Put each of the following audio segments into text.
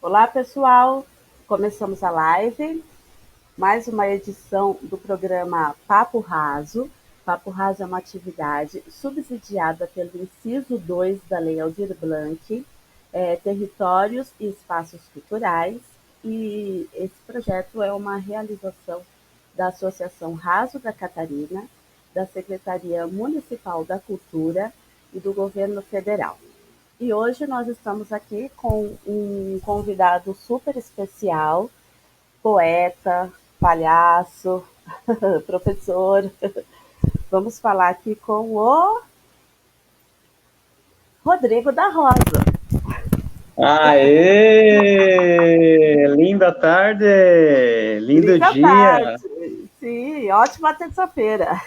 Olá, pessoal! Começamos a live, mais uma edição do programa Papo Raso. Papo Raso é uma atividade subsidiada pelo inciso 2 da Lei Aldir Blanc, Territórios e Espaços Culturais, e esse projeto é uma realização da Associação Raso da Catarina, da Secretaria Municipal da Cultura e do Governo Federal. E hoje nós estamos aqui com um convidado super especial, poeta, palhaço, professor. Vamos falar aqui com o Rodrigo da Rosa. Aê! Linda tarde! Lindo Linda dia! tarde. Sim, ótima terça-feira.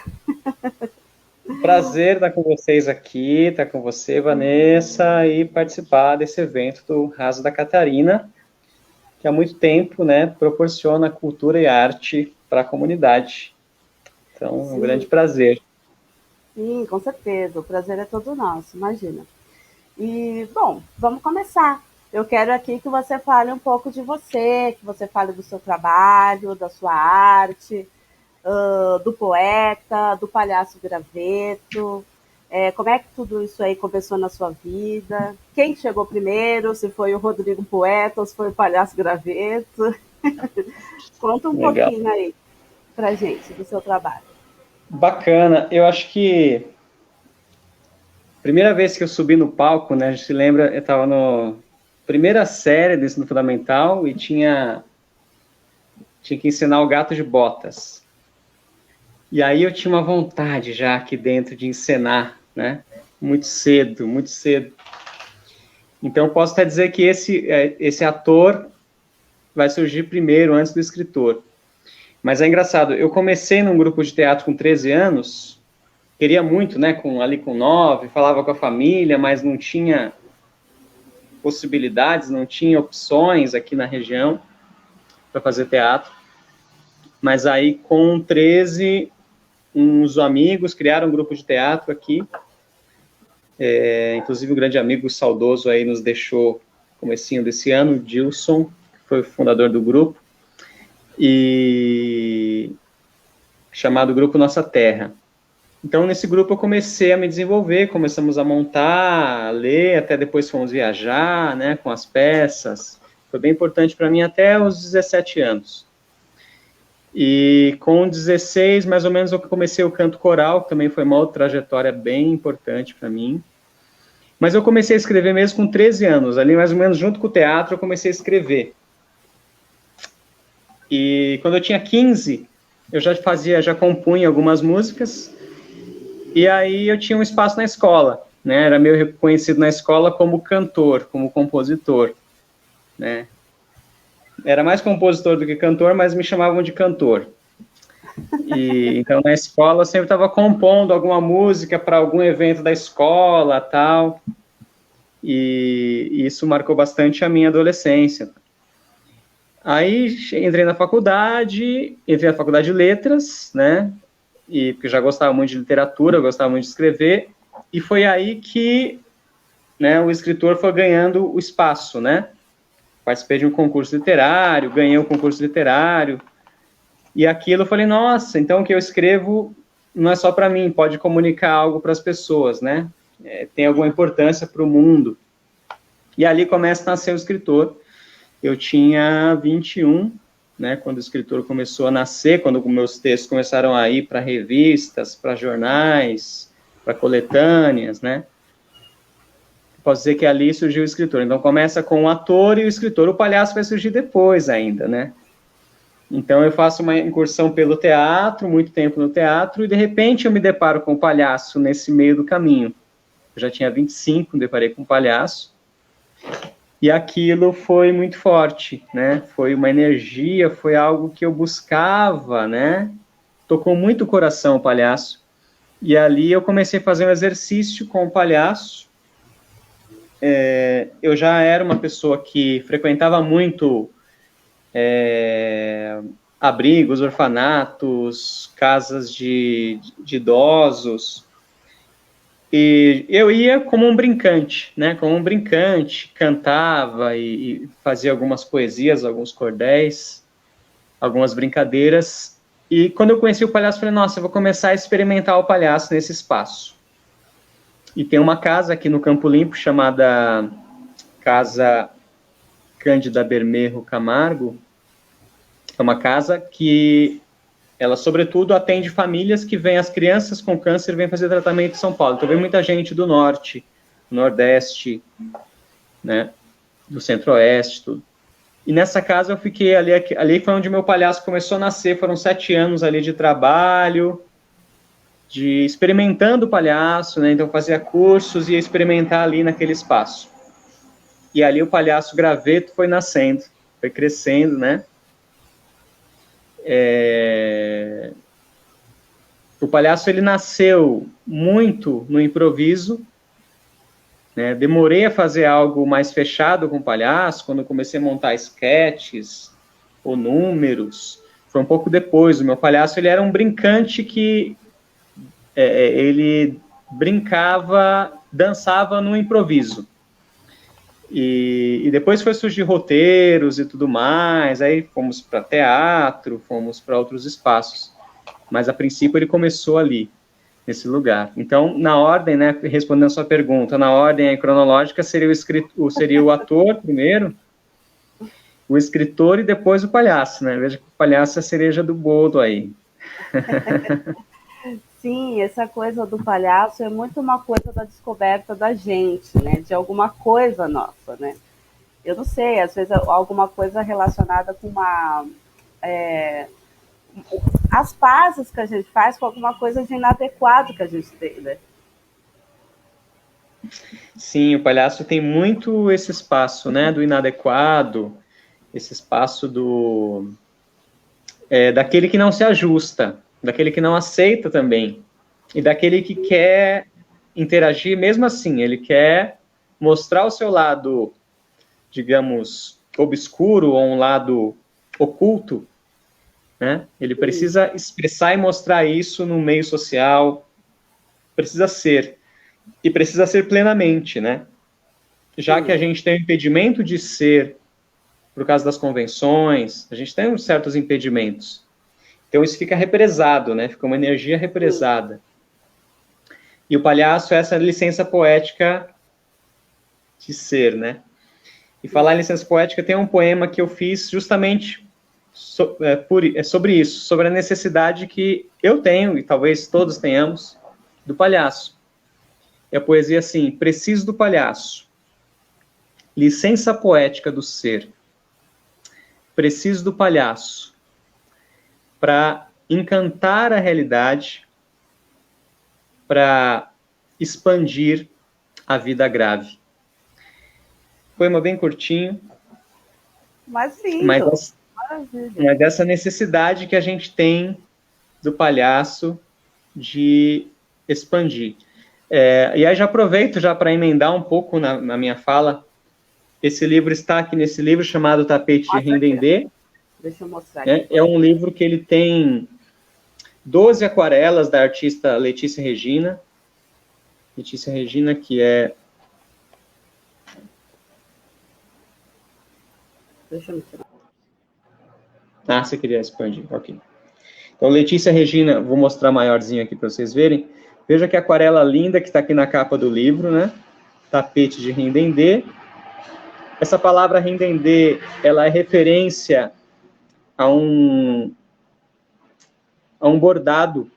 Prazer estar com vocês aqui, estar com você, Vanessa, e participar desse evento do Raso da Catarina, que há muito tempo, né, proporciona cultura e arte para a comunidade. Então, um grande Sim, prazer. sim, com certeza. O prazer é todo nosso, imagina. E, bom, vamos começar. Eu quero aqui que você fale um pouco de você, que você fale do seu trabalho, da sua arte, do poeta, do palhaço graveto. Como é que tudo isso aí começou na sua vida? Quem chegou primeiro? Se foi o Rodrigo Poeta ou se foi o palhaço graveto? Conta um Legal. pouquinho aí pra gente do seu trabalho. Bacana. Eu acho que a primeira vez que eu subi no palco, né, a gente se lembra, eu estava no primeira série do ensino fundamental e tinha que ensinar o gato de botas. E aí eu tinha uma vontade já aqui dentro de encenar, né? Muito cedo, muito cedo. Então eu posso até dizer que esse ator vai surgir primeiro, antes do escritor. Mas é engraçado, eu comecei num grupo de teatro com 13 anos, queria muito, né, ali com 9, falava com a família, mas não tinha possibilidades, não tinha opções aqui na região para fazer teatro. Mas aí com 13, uns amigos criaram um grupo de teatro aqui. Inclusive, um grande amigo saudoso aí nos deixou comecinho desse ano, o Dilson, que foi o fundador do grupo, e chamado Grupo Nossa Terra. Então, nesse grupo eu comecei a me desenvolver, começamos a montar, a ler, até depois fomos viajar, né, com as peças. Foi bem importante para mim até os 17 anos. E com 16, mais ou menos, eu comecei o canto coral, que também foi uma outra trajetória bem importante para mim. Mas eu comecei a escrever mesmo com 13 anos, ali mais ou menos junto com o teatro eu comecei a escrever. E quando eu tinha 15, eu já compunha algumas músicas, e aí eu tinha um espaço na escola, né? Era meio reconhecido na escola como cantor, como compositor, né? Era mais compositor do que cantor, mas me chamavam de cantor. E então na escola eu sempre estava compondo alguma música para algum evento da escola, tal. E isso marcou bastante a minha adolescência. Aí entrei na faculdade de letras, né? E porque eu já gostava muito de literatura, eu gostava muito de escrever, e foi aí que, né, o escritor foi ganhando o espaço, né? Participei de um concurso literário, ganhei um concurso literário, e aquilo eu falei, nossa, então o que eu escrevo não é só para mim, pode comunicar algo para as pessoas, né? Tem alguma importância para o mundo. E ali começa a nascer o escritor. Eu tinha 21, né, quando o escritor começou a nascer, quando meus textos começaram a ir para revistas, para jornais, para coletâneas, né? Posso dizer que ali surgiu o escritor. Então começa com o ator e o escritor. O palhaço vai surgir depois ainda, né? Então eu faço uma incursão pelo teatro, muito tempo no teatro, e de repente eu me deparo com o palhaço nesse meio do caminho. Eu já tinha 25, me deparei com o palhaço. E aquilo foi muito forte, né? Foi uma energia, foi algo que eu buscava, né? Tocou muito o coração o palhaço. E ali eu comecei a fazer um exercício com o palhaço. Eu já era uma pessoa que frequentava muito abrigos, orfanatos, casas de idosos. E eu ia como um brincante, né? Como um brincante, cantava e fazia algumas poesias, alguns cordéis, algumas brincadeiras. E quando eu conheci o palhaço, eu falei, nossa, eu vou começar a experimentar o palhaço nesse espaço. E tem uma casa aqui no Campo Limpo, chamada Casa Cândida Bermejo Camargo. É uma casa que ela, sobretudo, atende famílias que vêm, as crianças com câncer vêm fazer tratamento em São Paulo. Então, vem muita gente do norte, nordeste, né, do centro-oeste, tudo. E nessa casa eu fiquei ali foi onde meu palhaço começou a nascer, foram 7 anos ali de trabalho, de experimentando o palhaço, né, então fazia cursos e ia experimentar ali naquele espaço. E ali o palhaço graveto foi nascendo, foi crescendo, né. O palhaço, ele nasceu muito no improviso, né? Demorei a fazer algo mais fechado com o palhaço, quando eu comecei a montar sketches ou números, foi um pouco depois. O meu palhaço, ele era um brincante que ele brincava, dançava no improviso. E depois foi surgir roteiros e tudo mais, aí fomos para teatro, fomos para outros espaços. Mas, a princípio, ele começou ali, nesse lugar. Então, na ordem, né, respondendo a sua pergunta, na ordem cronológica, seria o ator primeiro, o escritor e depois o palhaço, né? Veja que o palhaço é a cereja do bolo aí. Sim, essa coisa do palhaço é muito uma coisa da descoberta da gente, né? De alguma coisa nossa, né? Eu não sei, às vezes alguma coisa relacionada com as pazes que a gente faz com alguma coisa de inadequado que a gente tem, né? Sim, o palhaço tem muito esse espaço, né, do inadequado, esse espaço daquele que não se ajusta, daquele que não aceita também, e daquele que quer interagir mesmo assim, ele quer mostrar o seu lado, digamos, obscuro, ou um lado oculto, né? Ele precisa expressar e mostrar isso no meio social, precisa ser, e precisa ser plenamente, né? Já que a gente tem o impedimento de ser, por causa das convenções, a gente tem certos impedimentos. Então, isso fica represado, né? Fica uma energia represada. E o palhaço é essa licença poética de ser, né? E falar em licença poética, tem um poema que eu fiz justamente sobre isso, sobre a necessidade que eu tenho, e talvez todos tenhamos, do palhaço. É a poesia assim: preciso do palhaço, licença poética do ser. Preciso do palhaço para encantar a realidade, para expandir a vida grave. Poema bem curtinho, mas lindo. Mas dessa necessidade que a gente tem do palhaço de expandir. E aí já aproveito já para emendar um pouco na minha fala. Esse livro está aqui nesse livro chamado Tapete de Rindendê. Deixa eu mostrar aqui. É um livro que ele tem 12 aquarelas da artista Letícia Regina. Letícia Regina, que é... Deixa eu mostrar. Ah, você queria expandir, ok. Então, Letícia Regina, vou mostrar maiorzinho aqui para vocês verem. Veja que aquarela linda que está aqui na capa do livro, né? Tapete de Rindendê. Essa palavra Rindendê, ela é referência a um bordado, ou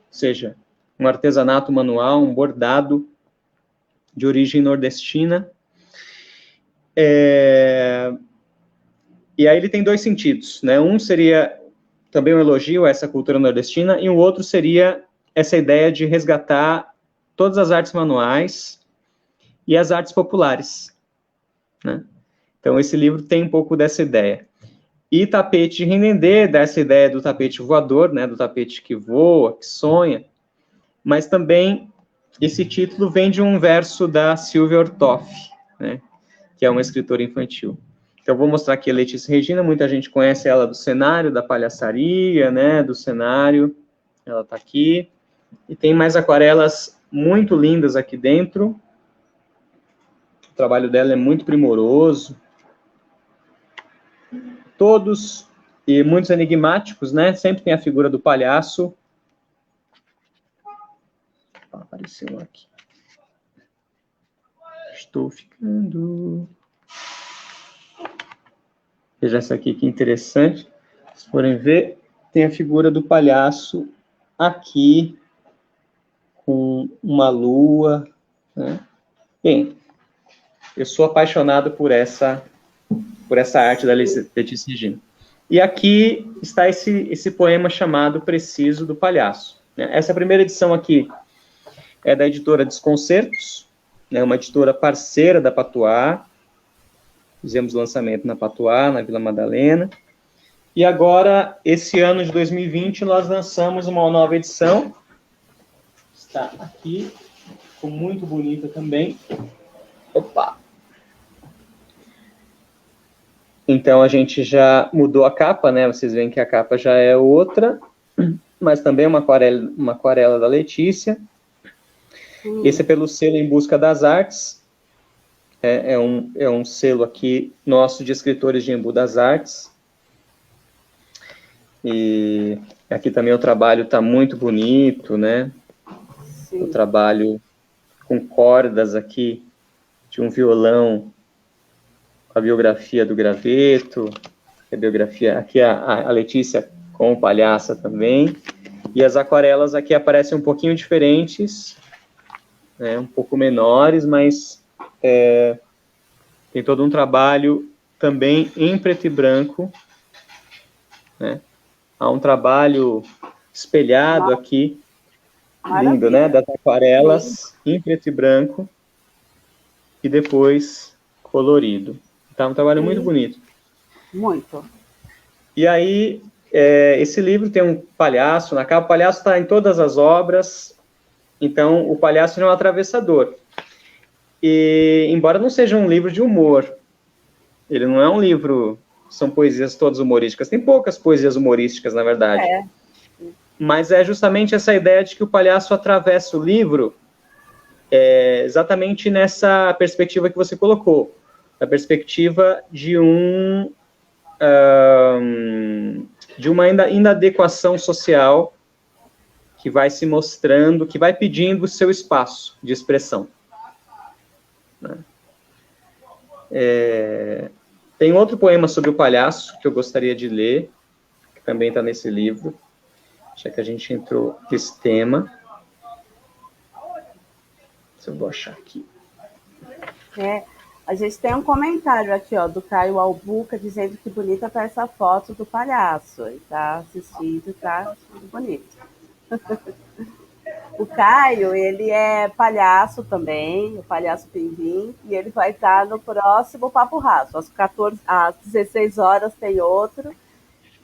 seja, um artesanato manual, um bordado de origem nordestina. E aí ele tem 2 sentidos, né? Um seria também um elogio a essa cultura nordestina, e o outro seria essa ideia de resgatar todas as artes manuais e as artes populares, né? Então, esse livro tem um pouco dessa ideia. E Tapete de Rindendê, dessa ideia do tapete voador, né? Do tapete que voa, que sonha. Mas também, esse título vem de um verso da Silvia Ortoff, né? Que é uma escritora infantil. Então, eu vou mostrar aqui a Letícia Regina, muita gente conhece ela do cenário, da palhaçaria, né, do cenário, ela está aqui. E tem mais aquarelas muito lindas aqui dentro. O trabalho dela é muito primoroso. Todos, e muitos enigmáticos, né? Sempre tem a figura do palhaço. Apareceu aqui. Estou ficando... Veja essa aqui, que interessante. Se forem ver, tem a figura do palhaço aqui, com uma lua, né? Bem, eu sou apaixonado por essa arte da Letícia Regina. E aqui está esse poema chamado Preciso do Palhaço. Essa primeira edição aqui é da editora Desconcertos, né, uma editora parceira da Patuá. Fizemos lançamento na Patuá, na Vila Madalena. E agora, esse ano de 2020, nós lançamos uma nova edição. Está aqui, ficou muito bonita também. Opa! Então, a gente já mudou a capa, né? Vocês veem que a capa já é outra, mas também uma aquarela da Letícia. Esse é pelo selo Em Busca das Artes. É um selo aqui nosso de escritores de Embu das Artes. E aqui também o trabalho está muito bonito, né? Sim. O trabalho com cordas aqui de um violão, a biografia do graveto, a biografia, aqui a Letícia com o palhaça também, e as aquarelas aqui aparecem um pouquinho diferentes, né, um pouco menores, mas tem todo um trabalho também em preto e branco, né, há um trabalho espelhado aqui, lindo, né, das aquarelas em preto e branco, e depois colorido. Tá um trabalho muito bonito. Muito. E aí, esse livro tem um palhaço na capa. O palhaço está em todas as obras. Então, o palhaço não é um atravessador. E, embora não seja um livro de humor, ele não é um livro... São poesias todas humorísticas. Tem poucas poesias humorísticas, na verdade. Mas é justamente essa ideia de que o palhaço atravessa o livro exatamente nessa perspectiva que você colocou. A perspectiva de uma inadequação social que vai se mostrando, que vai pedindo o seu espaço de expressão. Né? Tem outro poema sobre o palhaço que eu gostaria de ler, que também está nesse livro, já que a gente entrou nesse tema. Se eu vou achar aqui. A gente tem um comentário aqui, ó, do Caio Albuca, dizendo que bonita tá essa foto do palhaço. Ele tá assistindo, tá bonito. O Caio, ele é palhaço também, o palhaço Pindim, e ele vai estar no próximo Papo Raso. Às 16 horas tem outro,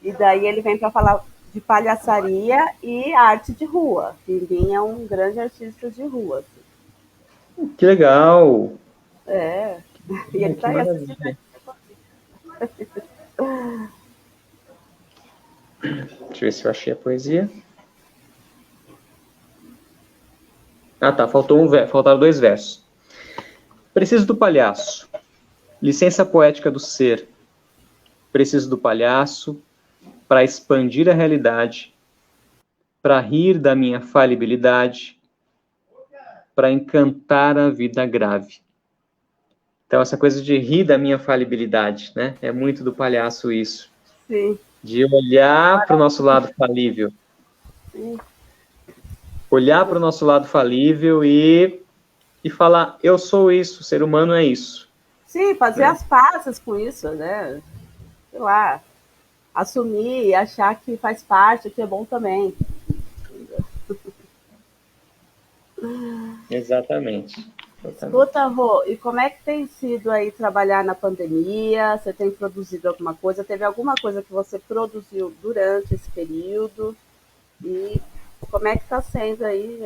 e daí ele vem para falar de palhaçaria e arte de rua. Pindim é um grande artista de rua. Assim. Que legal! E ele está aí assistindo. Deixa eu ver se eu achei a poesia. Ah, tá. Faltaram 2 versos. Preciso do palhaço. Licença poética do ser. Preciso do palhaço para expandir a realidade, para rir da minha falibilidade, para encantar a vida grave. Então, essa coisa de rir da minha falibilidade, né? É muito do palhaço isso. Sim. De olhar para o nosso lado falível. Sim. Olhar para o nosso lado falível e falar, eu sou isso, o ser humano é isso. Sim, fazer as pazes com isso, né? Sei lá, assumir e achar que faz parte, que é bom também. Exatamente. Escuta, Rô, e como é que tem sido aí trabalhar na pandemia? Você tem produzido alguma coisa? Teve alguma coisa que você produziu durante esse período? E como é que está sendo aí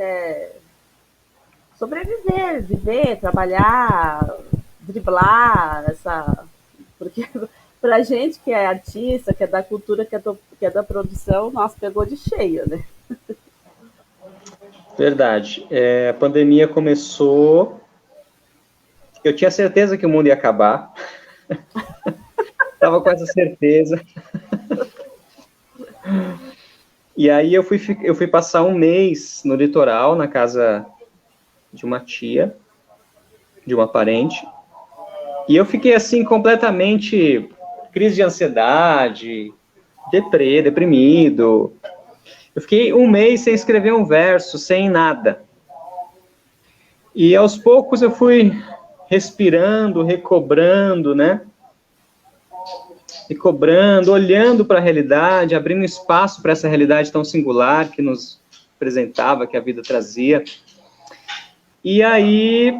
sobreviver, viver, trabalhar, driblar porque pra gente que é artista, que é da cultura, que é da produção, nossa, pegou de cheio, né? Verdade. A pandemia começou, eu tinha certeza que o mundo ia acabar, estava com essa certeza. E aí eu fui passar um mês no litoral, na casa de uma tia, de uma parente, e eu fiquei assim completamente crise de ansiedade, deprimido. Eu fiquei um mês sem escrever um verso, sem nada. E aos poucos eu fui respirando, recobrando, né? Recobrando, olhando para a realidade, abrindo espaço para essa realidade tão singular que nos apresentava, que a vida trazia. E aí,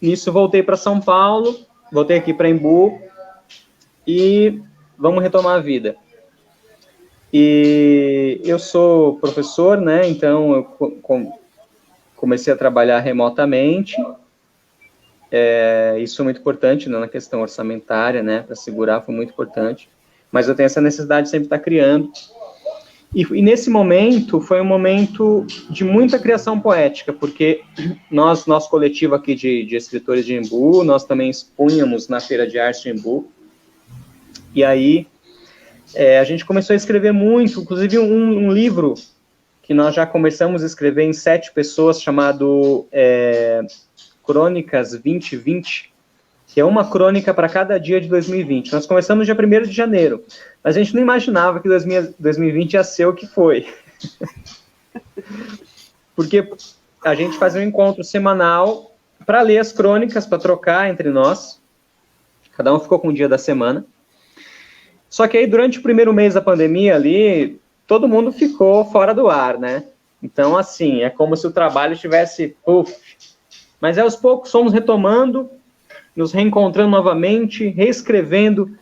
nisso, voltei para São Paulo, voltei aqui para Embu e vamos retomar a vida. E eu sou professor, né? Então, eu comecei a trabalhar remotamente. Isso é muito importante, né, na questão orçamentária, né? Para segurar foi muito importante. Mas eu tenho essa necessidade de sempre estar criando. E nesse momento, foi um momento de muita criação poética, porque nosso coletivo aqui de escritores de Embu, nós também expunhamos na Feira de Arte de Embu. E aí, a gente começou a escrever muito, inclusive um livro que nós já começamos a escrever em 7 pessoas, chamado Crônicas 2020, que é uma crônica para cada dia de 2020. Nós começamos dia 1º de janeiro, mas a gente não imaginava que 2020 ia ser o que foi. Porque a gente fazia um encontro semanal para ler as crônicas, para trocar entre nós. Cada um ficou com um dia da semana. Só que aí, durante o primeiro mês da pandemia ali, todo mundo ficou fora do ar, né? Então, assim, é como se o trabalho tivesse... Mas aos poucos fomos retomando, nos reencontrando novamente, reescrevendo,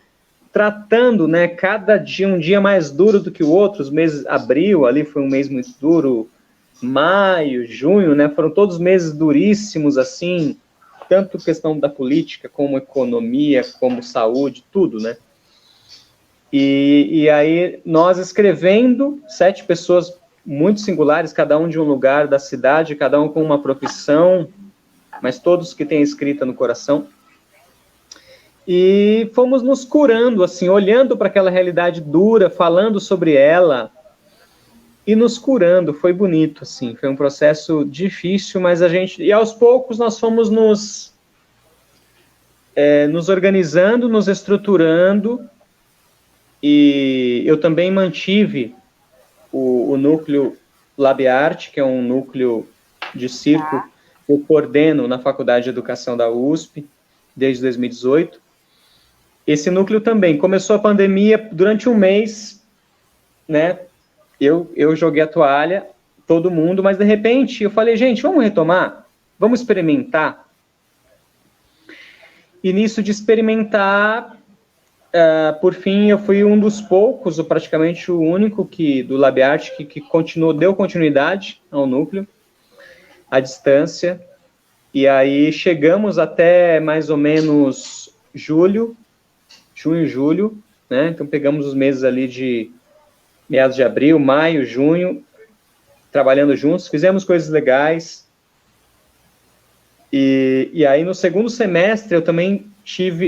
tratando, né, cada dia um dia mais duro do que o outro. Os meses, abril ali foi um mês muito duro, maio, junho, né, foram todos meses duríssimos, assim, tanto questão da política, como economia, como saúde, tudo, né. E aí nós escrevendo, 7 pessoas muito singulares, cada um de um lugar da cidade, cada um com uma profissão, mas todos que têm escrita no coração. E fomos nos curando, assim, olhando para aquela realidade dura, falando sobre ela e nos curando. Foi bonito, assim, foi um processo difícil, mas e aos poucos nós fomos nos organizando, nos estruturando, e eu também mantive o núcleo Labiarte, que é um núcleo de circo que eu coordeno na Faculdade de Educação da USP desde 2018. Esse núcleo também começou a pandemia durante um mês, né? Eu joguei a toalha, todo mundo, mas de repente eu falei, gente, vamos retomar? Vamos experimentar? E nisso de experimentar, por fim, eu fui um dos poucos, ou praticamente o único do Labiarte que deu continuidade ao núcleo, à distância. E aí chegamos até mais ou menos junho, julho, né? Então pegamos os meses ali de meados de abril, maio, junho, trabalhando juntos, fizemos coisas legais. E aí no segundo semestre eu também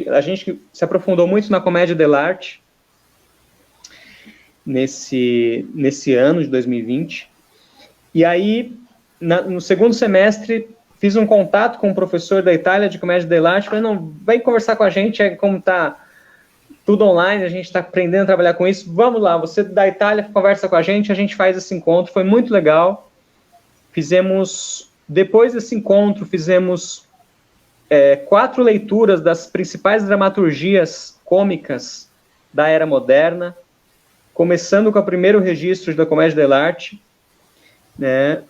a gente se aprofundou muito na comédia dell'arte nesse ano de 2020. E aí no segundo semestre fiz um contato com um professor da Itália de comédia dell'arte, falei, não, vem conversar com a gente, como tá tudo online, a gente está aprendendo a trabalhar com isso, vamos lá, você da Itália conversa com a gente faz esse encontro, foi muito legal. Depois desse encontro, fizemos 4 leituras das principais dramaturgias cômicas da era moderna, começando com o primeiro registro da comédia dell'arte, né,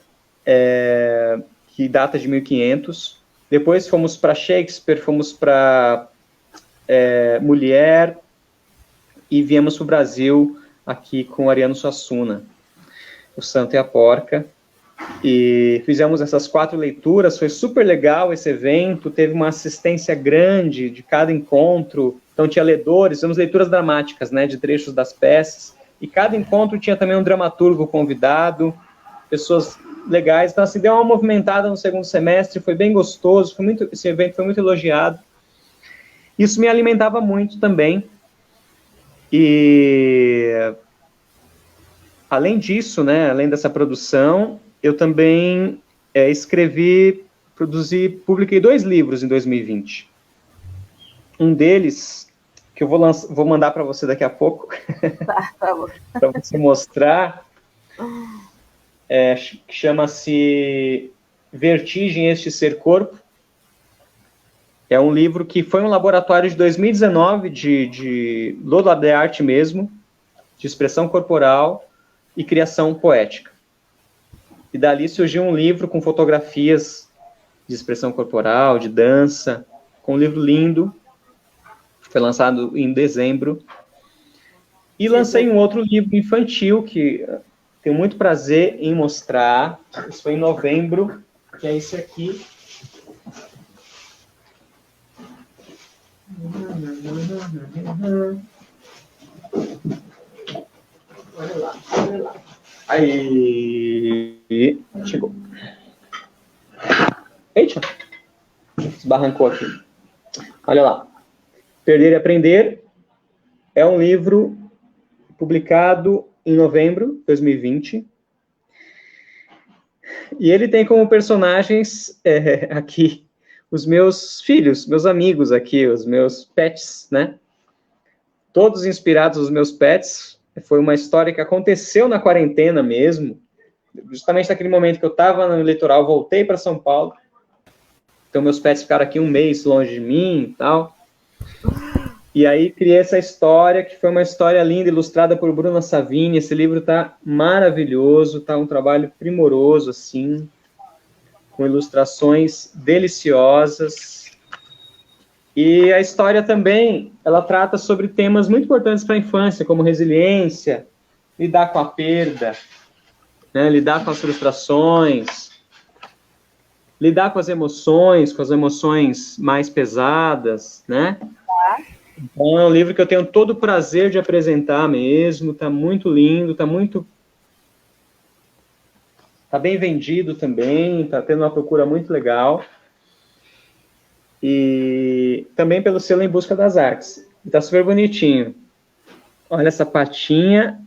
que data de 1500. Depois fomos para Shakespeare, fomos para Mulher, e viemos para o Brasil aqui com Ariano Suassuna, O Santo e a Porca, e fizemos essas 4 leituras. Foi super legal esse evento, teve uma assistência grande de cada encontro, então tinha ledores, fizemos leituras dramáticas, né, de trechos das peças, e cada encontro tinha também um dramaturgo convidado, pessoas legais. Então, assim, deu uma movimentada no segundo semestre, foi bem gostoso, esse evento foi muito elogiado. Isso me alimentava muito também. E, além disso, né, além dessa produção, eu também publiquei 2 livros em 2020. Um deles, que eu vou mandar para você daqui a pouco, para você mostrar, que chama-se Vertigem, Este Ser Corpo. É um livro que foi um laboratório de 2019 de Lab de arte mesmo, de expressão corporal e criação poética. E dali surgiu um livro com fotografias de expressão corporal, de dança, com um livro lindo. Foi lançado em dezembro. E lancei um outro livro infantil que tenho muito prazer em mostrar. Isso foi em novembro, que é esse aqui. Olha lá, olha lá. Aí, chegou. Eita, esbarrancou aqui. Olha lá. Perder e Aprender é um livro publicado em novembro de 2020. E ele tem como personagens aqui os meus filhos, meus amigos aqui, os meus pets, né? Todos inspirados nos meus pets. Foi uma história que aconteceu na quarentena mesmo. Justamente naquele momento que eu estava no litoral, voltei para São Paulo. Então, meus pets ficaram aqui um mês longe de mim e tal. E aí, criei essa história, que foi uma história linda, ilustrada por Bruna Savini. Esse livro está maravilhoso, está um trabalho primoroso, assim, com ilustrações deliciosas. E a história também, ela trata sobre temas muito importantes para a infância, como resiliência, lidar com a perda, né, lidar com as frustrações, lidar com as emoções mais pesadas, né? Então, é um livro que eu tenho todo o prazer de apresentar mesmo, tá muito lindo, tá bem vendido também, tá tendo uma procura muito legal. E também pelo selo Em Busca das Artes. Tá super bonitinho. Olha essa patinha.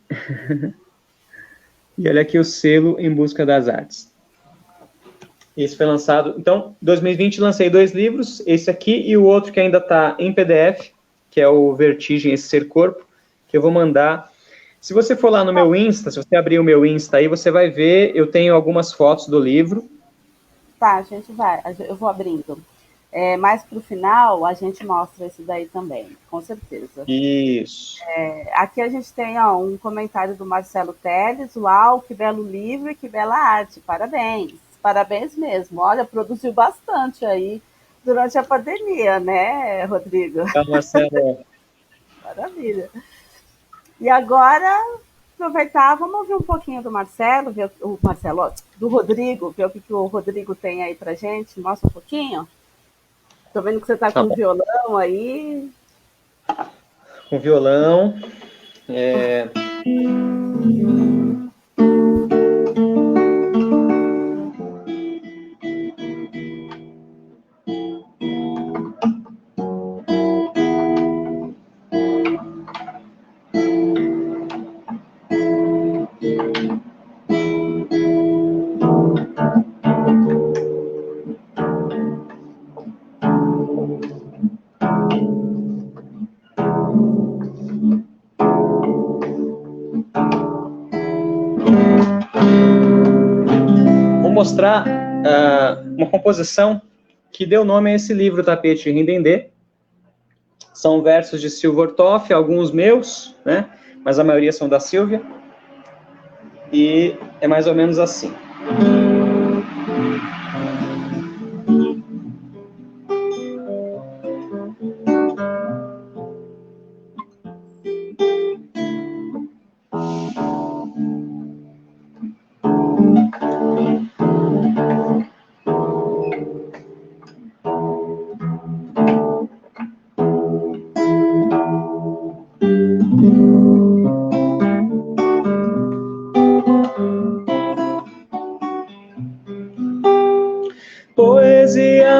E olha aqui o selo Em Busca das Artes. Esse foi lançado... Então, em 2020 lancei 2 livros, esse aqui e o outro que ainda está em PDF, que é o Vertigem, Esse Ser Corpo, que eu vou mandar. Se você for lá no meu Insta, se você abrir o meu Insta aí, você vai ver, eu tenho algumas fotos do livro. Tá, a gente vai, eu vou abrindo. Mais para o final, a gente mostra esse daí também, com certeza. Isso. Aqui a gente tem um comentário do Marcelo Teles. Uau, que belo livro e que bela arte. Parabéns. Parabéns mesmo. Olha, produziu bastante aí durante a pandemia, né, Rodrigo? Então, Marcelo. Maravilha. E agora, aproveitar, vamos ouvir um pouquinho do Marcelo, do Rodrigo, ver o que o Rodrigo tem aí pra gente. Mostra um pouquinho. Tô vendo que você tá com violão aí. Com violão. Mostrar uma composição que deu nome a esse livro, Tapete Rindendê. São versos de Silvio Ortoff, alguns meus, né? Mas a maioria são da Silvia. E é mais ou menos assim.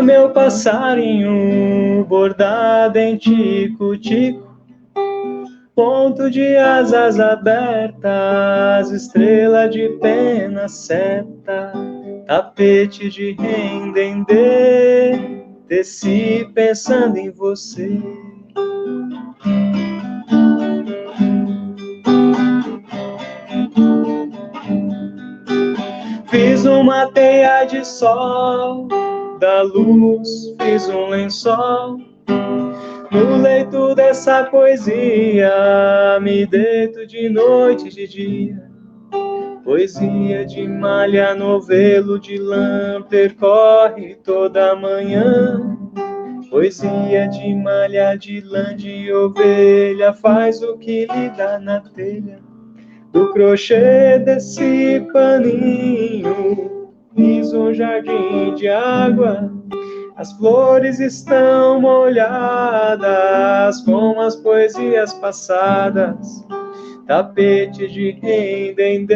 meu passarinho, bordado em tico-tico, ponto de asas abertas, estrela de pena seta, tapete de rendendê, teci pensando em você. Fiz uma teia de sol, da luz fiz um lençol, no leito dessa poesia me deito de noite e de dia. Poesia de malha, novelo de lã, percorre toda manhã. Poesia de malha, de lã, de ovelha, faz o que lhe dá na telha. Do crochê desse paninho, fiz um jardim de água. As flores estão molhadas com as poesias passadas. Tapete de rendendê,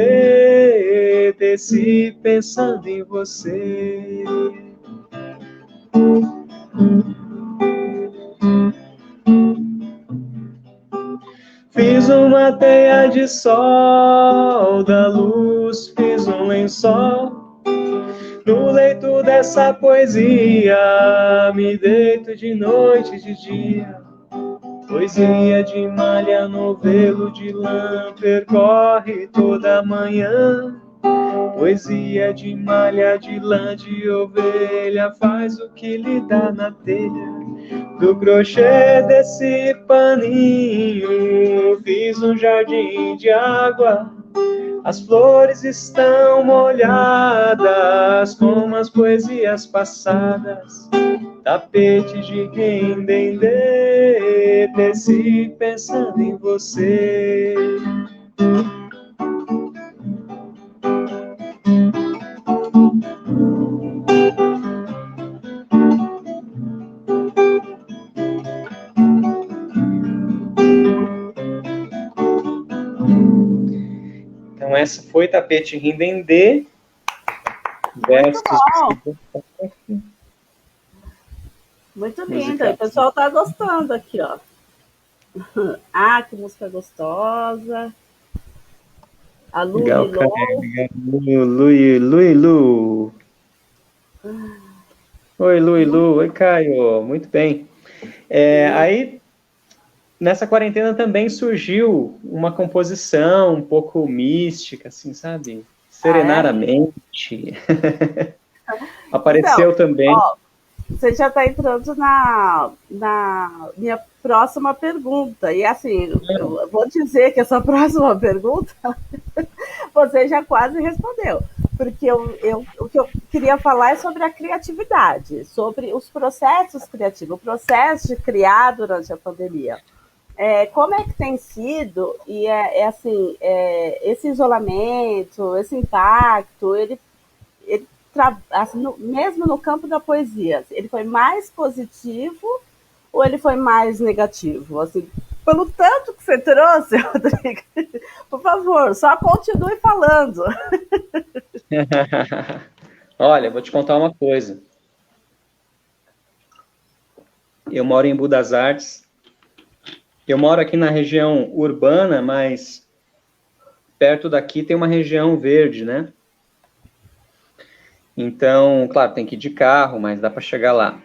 teci pensando em você. Fiz uma teia de sol, da luz fiz um lençol. No leito dessa poesia me deito de noite e de dia. Poesia de malha, novelo de lã, percorre toda manhã. Poesia de malha, de lã, de ovelha, faz o que lhe dá na telha. Do crochê desse paninho, fiz um jardim de água. As flores estão molhadas com as poesias passadas. Tapete de rendendê, teci pensando em você. Então essa foi Tapete Rendendê. Muito bom. Muito linda. O pessoal tá gostando aqui, ó. Ah, que música gostosa. A Lu legal, Lu. Oi, Lu. Oi, Caio. Muito bem. Aí, nessa quarentena também surgiu uma composição um pouco mística, assim, sabe? Serenar a mente. Apareceu então, também. Ó, você já está entrando na minha próxima pergunta. E assim, eu vou dizer que essa próxima pergunta você já quase respondeu. Porque o que eu queria falar é sobre a criatividade, sobre os processos criativos, o processo de criar durante a pandemia. Como é que tem sido, e assim, esse isolamento, esse impacto, ele assim, mesmo no campo da poesia, ele foi mais positivo ou ele foi mais negativo? Assim, pelo tanto que você trouxe, Rodrigo, por favor, só continue falando. Olha, vou te contar uma coisa. Eu moro em Budas das Artes. Eu moro aqui na região urbana, mas perto daqui tem uma região verde, né? Então, claro, tem que ir de carro, mas dá para chegar lá.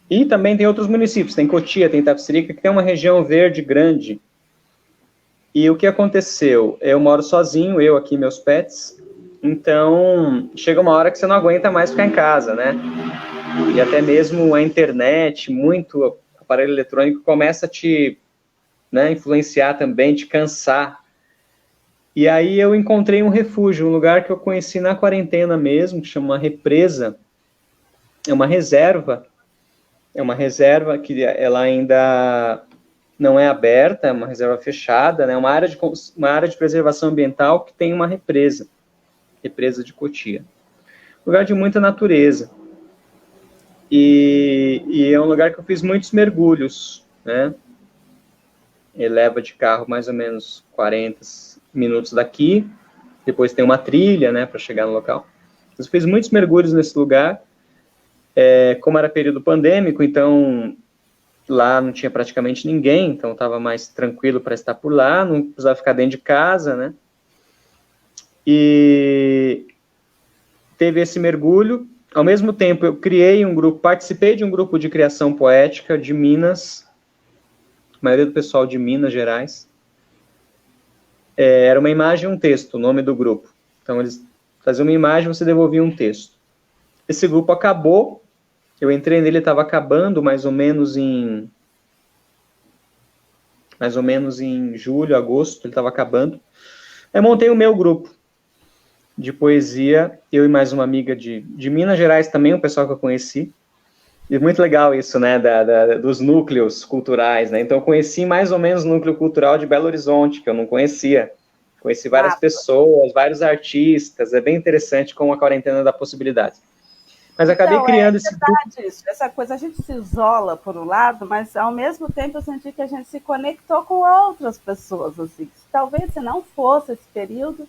E também tem outros municípios, tem Cotia, tem Itapecerica, que tem uma região verde grande. E o que aconteceu? Eu moro sozinho, eu aqui, meus pets, então chega uma hora que você não aguenta mais ficar em casa, né? E até mesmo a internet, muito aparelho eletrônico começa a te influenciar também, te cansar. E aí eu encontrei um refúgio, um lugar que eu conheci na quarentena mesmo, que chama Represa. É uma reserva que ela ainda não é aberta, é uma reserva fechada, né? Uma área de preservação ambiental que tem uma represa de Cotia. Lugar de muita natureza. E é um lugar que eu fiz muitos mergulhos, né? Ele leva de carro mais ou menos 40 minutos daqui, depois tem uma trilha, né, para chegar no local. Eu fiz muitos mergulhos nesse lugar, Como era período pandêmico, então lá não tinha praticamente ninguém, então estava mais tranquilo para estar por lá, não precisava ficar dentro de casa, né? E teve esse mergulho. Ao mesmo tempo, eu criei um grupo, participei de um grupo de criação poética de Minas, a maioria do pessoal de Minas Gerais. Era uma imagem e um texto, o nome do grupo. Então, eles faziam uma imagem, você devolvia um texto. Esse grupo acabou, eu entrei nele, estava acabando mais ou menos em julho, agosto, ele estava acabando. Aí montei o meu grupo de poesia, eu e mais uma amiga de Minas Gerais também, um pessoal que eu conheci. E muito legal isso, né, dos núcleos culturais, né? Então eu conheci mais ou menos o núcleo cultural de Belo Horizonte, que eu não conhecia. Conheci várias pessoas, vários artistas, é bem interessante como a quarentena dá possibilidades. Mas acabei criando esse grupo. Isso. Essa coisa, a gente se isola por um lado, mas ao mesmo tempo eu senti que a gente se conectou com outras pessoas, assim. Talvez se não fosse esse período,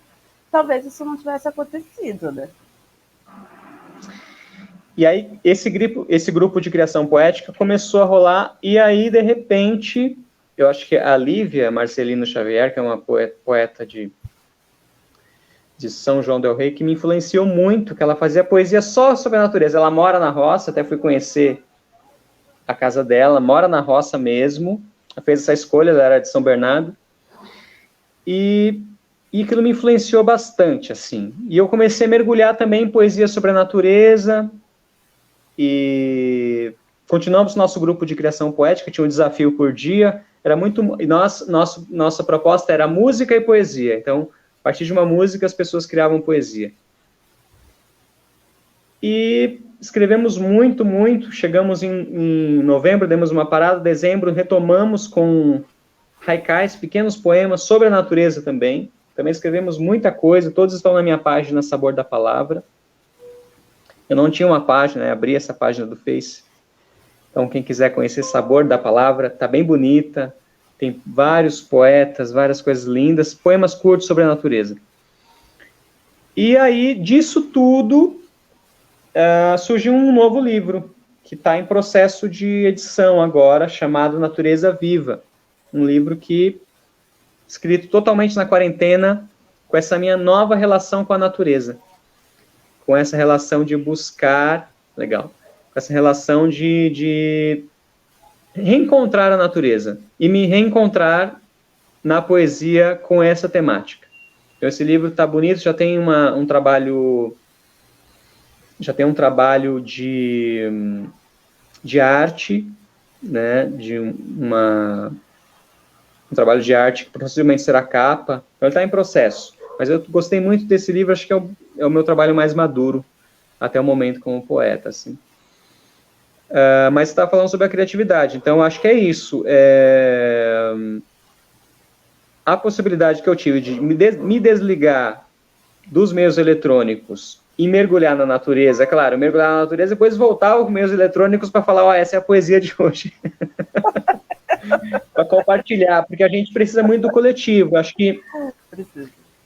talvez isso não tivesse acontecido, né? E aí esse grupo de criação poética começou a rolar, e aí de repente, eu acho que a Lívia Marcelino Xavier, que é uma poeta de São João del Rei, que me influenciou muito, que ela fazia poesia só sobre a natureza. Ela mora na roça, até fui conhecer a casa dela, mora na roça mesmo, ela fez essa escolha, ela era de São Bernardo, e aquilo me influenciou bastante, assim. E eu comecei a mergulhar também em poesia sobre a natureza, e continuamos nosso grupo de criação poética, tinha um desafio por dia, era muito, e nossa proposta era música e poesia, então a partir de uma música, as pessoas criavam poesia. E escrevemos muito, muito. Chegamos em novembro, demos uma parada. Dezembro, retomamos com haikais, pequenos poemas sobre a natureza também. Também escrevemos muita coisa. Todos estão na minha página Sabor da Palavra. Eu não tinha uma página, né? Abri essa página do Face. Então, quem quiser conhecer Sabor da Palavra, tá bem bonita. Tem vários poetas, várias coisas lindas, poemas curtos sobre a natureza. E aí, disso tudo, surgiu um novo livro, que está em processo de edição agora, chamado Natureza Viva. Um livro escrito totalmente na quarentena, com essa minha nova relação com a natureza. Com essa relação de buscar, com essa relação de reencontrar a natureza e me reencontrar na poesia com essa temática. Então esse livro está bonito, já tem um trabalho de arte, né, um trabalho de arte que possivelmente será capa, então ele está em processo. Mas eu gostei muito desse livro, acho que é o meu trabalho mais maduro até o momento como poeta, assim. Mas você está falando sobre a criatividade, então acho que é isso. A possibilidade que eu tive de me desligar dos meios eletrônicos e mergulhar na natureza, é claro, mergulhar na natureza e depois voltar aos meios eletrônicos para falar, essa é a poesia de hoje. Para compartilhar, porque a gente precisa muito do coletivo. Acho que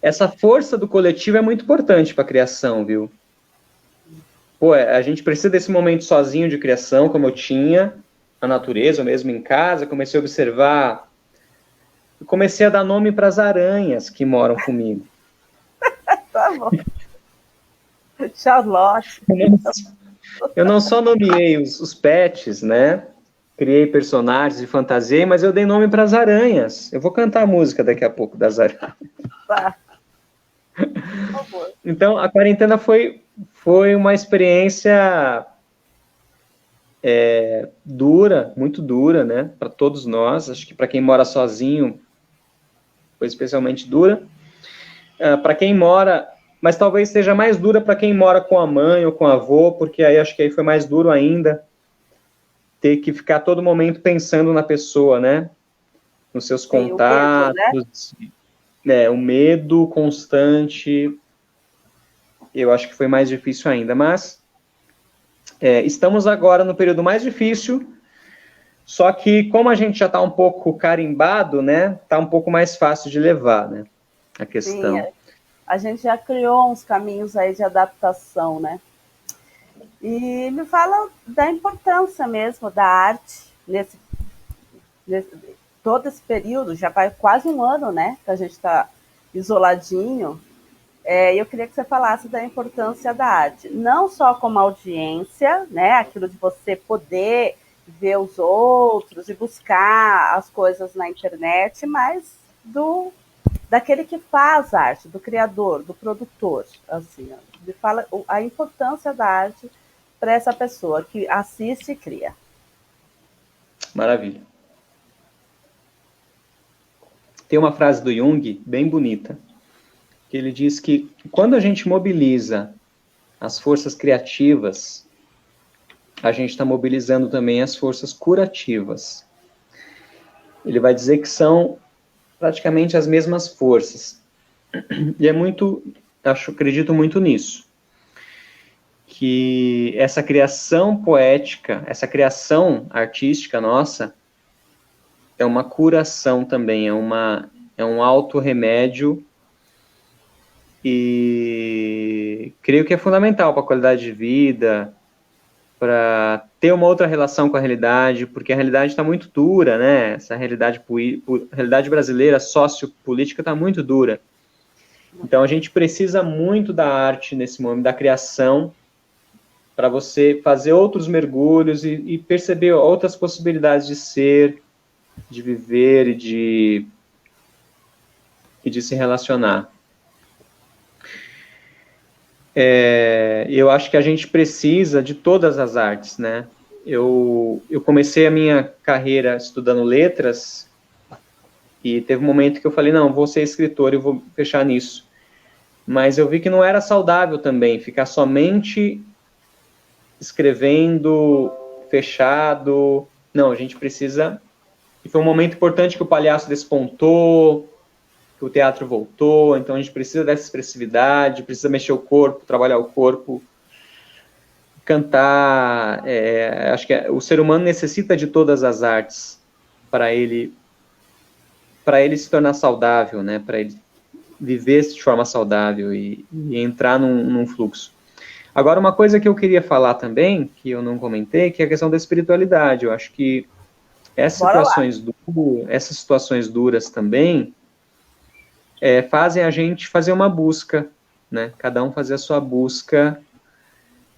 essa força do coletivo é muito importante para a criação, viu? A gente precisa desse momento sozinho de criação, como eu tinha, na natureza, ou mesmo em casa, comecei a observar, comecei a dar nome para as aranhas que moram comigo. Tá bom. Charlotte. Eu não só nomeei os pets, né? Criei personagens e fantasiei, mas eu dei nome para as aranhas. Eu vou cantar a música daqui a pouco das aranhas. Tá. Por favor. Então, a quarentena foi uma experiência dura, muito dura, né? Para todos nós. Acho que para quem mora sozinho, foi especialmente dura. Para quem mora... Mas talvez seja mais dura para quem mora com a mãe ou com o avô, porque aí acho que aí foi mais duro ainda ter que ficar todo momento pensando na pessoa, né? Nos seus contatos, o medo, né? O medo constante. Eu acho que foi mais difícil ainda, mas estamos agora no período mais difícil, só que como a gente já está um pouco carimbado, né? Está um pouco mais fácil de levar, né? A questão. Sim, a gente já criou uns caminhos aí de adaptação, né? E me fala da importância mesmo da arte nesse todo esse período, já vai quase um ano, né, que a gente está isoladinho. Eu queria que você falasse da importância da arte, não só como audiência, né, aquilo de você poder ver os outros e buscar as coisas na internet, mas daquele que faz arte, do criador, do produtor, assim, me fala a importância da arte para essa pessoa que assiste e cria. Maravilha. Tem uma frase do Jung bem bonita, que ele diz que quando a gente mobiliza as forças criativas, a gente está mobilizando também as forças curativas. Ele vai dizer que são praticamente as mesmas forças. E acredito muito nisso. Que essa criação poética, essa criação artística nossa, é uma curação também, é um autorremédio, e creio que é fundamental para a qualidade de vida, para ter uma outra relação com a realidade, porque a realidade está muito dura, né? Essa realidade brasileira sociopolítica está muito dura. Então a gente precisa muito da arte nesse momento, da criação, para você fazer outros mergulhos e perceber outras possibilidades de ser, de viver e de se relacionar. Eu acho que a gente precisa de todas as artes, né? Eu comecei a minha carreira estudando letras e teve um momento que eu falei, não, vou ser escritor e vou fechar nisso. Mas eu vi que não era saudável também ficar somente escrevendo, fechado. Não, a gente precisa... E foi um momento importante que o palhaço despontou, que o teatro voltou, então a gente precisa dessa expressividade, precisa mexer o corpo, trabalhar o corpo, cantar. Acho que o ser humano necessita de todas as artes para ele se tornar saudável, né? Para ele viver de forma saudável e entrar num fluxo. Agora, uma coisa que eu queria falar também, que eu não comentei, que é a questão da espiritualidade. Eu acho que essas situações duras também fazem a gente fazer uma busca, né? Cada um fazer a sua busca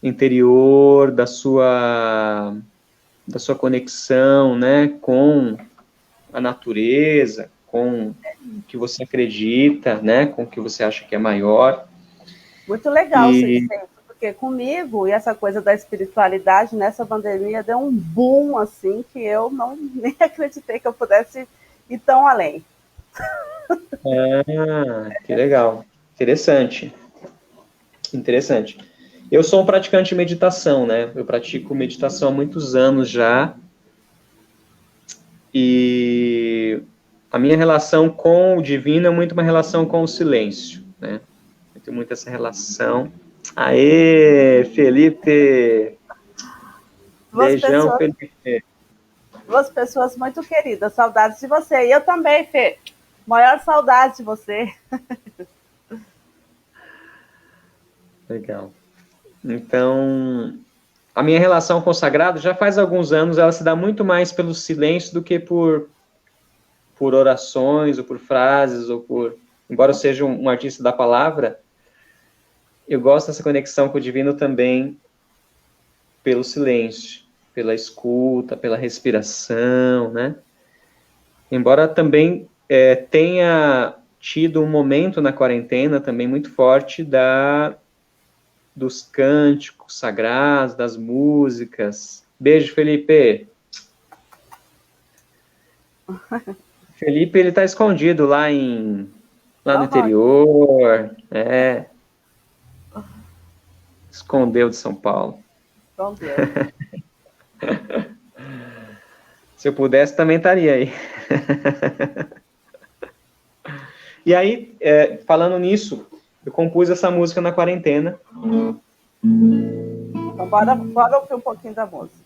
interior, da sua conexão, né? Com a natureza, com o que você acredita, né? Com o que você acha que é maior. Muito legal isso, porque comigo, e essa coisa da espiritualidade, nessa pandemia, deu um boom, assim, que eu nem acreditei que eu pudesse ir tão além. Que legal. Interessante. Eu sou um praticante de meditação, né? Eu pratico meditação há muitos anos já. E a minha relação com o divino é muito uma relação com o silêncio, né? Eu tenho muito essa relação. Aê, Felipe! Beijão, Felipe. Duas pessoas muito queridas, saudades de você. E eu também, Fê. Maior saudade de você. Legal. Então, a minha relação com o sagrado já faz alguns anos, ela se dá muito mais pelo silêncio do que por orações, ou por frases, embora eu seja um artista da palavra, eu gosto dessa conexão com o divino também pelo silêncio, pela escuta, pela respiração, né? Embora também tenha tido um momento na quarentena também muito forte dos cânticos sagrados, das músicas. Beijo, Felipe! Felipe, ele tá escondido lá no interior, escondeu de São Paulo. Escondeu. Se eu pudesse, também estaria aí. E aí, falando nisso, eu compus essa música na quarentena. Então, bora ouvir um pouquinho da música.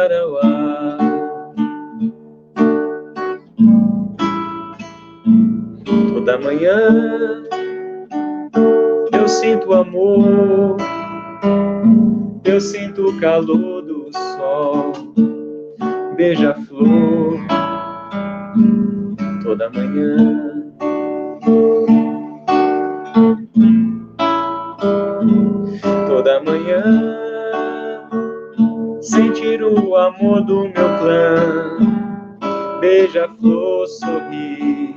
larauá. Toda manhã eu sinto amor, eu sinto o calor do sol, beija-flor. Toda manhã toda manhã sentir o amor do meu clã, beija-flor sorrir,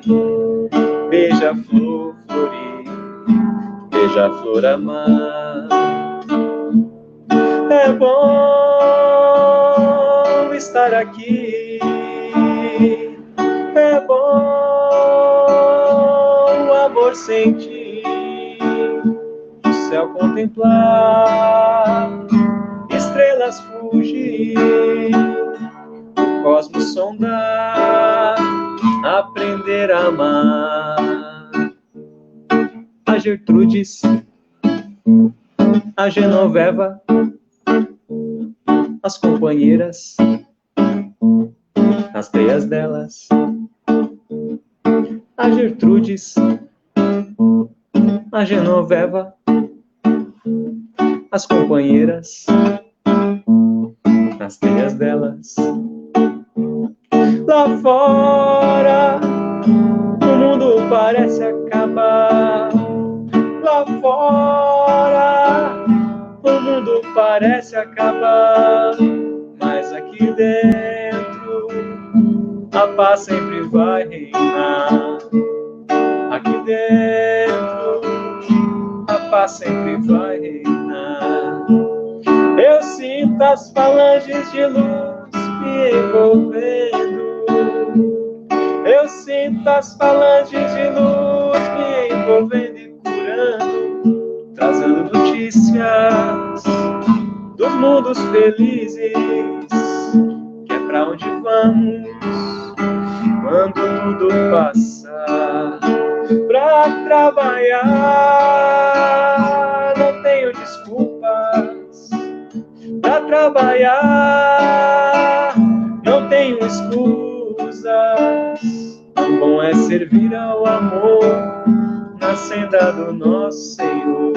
beija-flor florir, beija-flor amar. É bom estar aqui, é bom o amor sentir, o céu contemplar, estrelas fugir, o cosmos sondar, aprender a amar. A Gertrudes, a Genoveva, as companheiras, as teias delas. A Gertrudes, a Genoveva, as companheiras, as teias delas. Lá fora, o mundo parece acabar. Lá fora, o mundo parece acabar. Mas aqui dentro, a paz sempre vai reinar. Aqui dentro, a paz sempre vai reinar. Eu sinto as falanges de luz me envolvendo. Eu sinto as falanges de luz me envolvendo e curando, trazendo notícias dos mundos felizes, que é pra onde vamos quando tudo passar. Pra trabalhar não tenho desculpas, pra trabalhar não tenho escusas. Tão bom é servir ao amor na senda do nosso Senhor.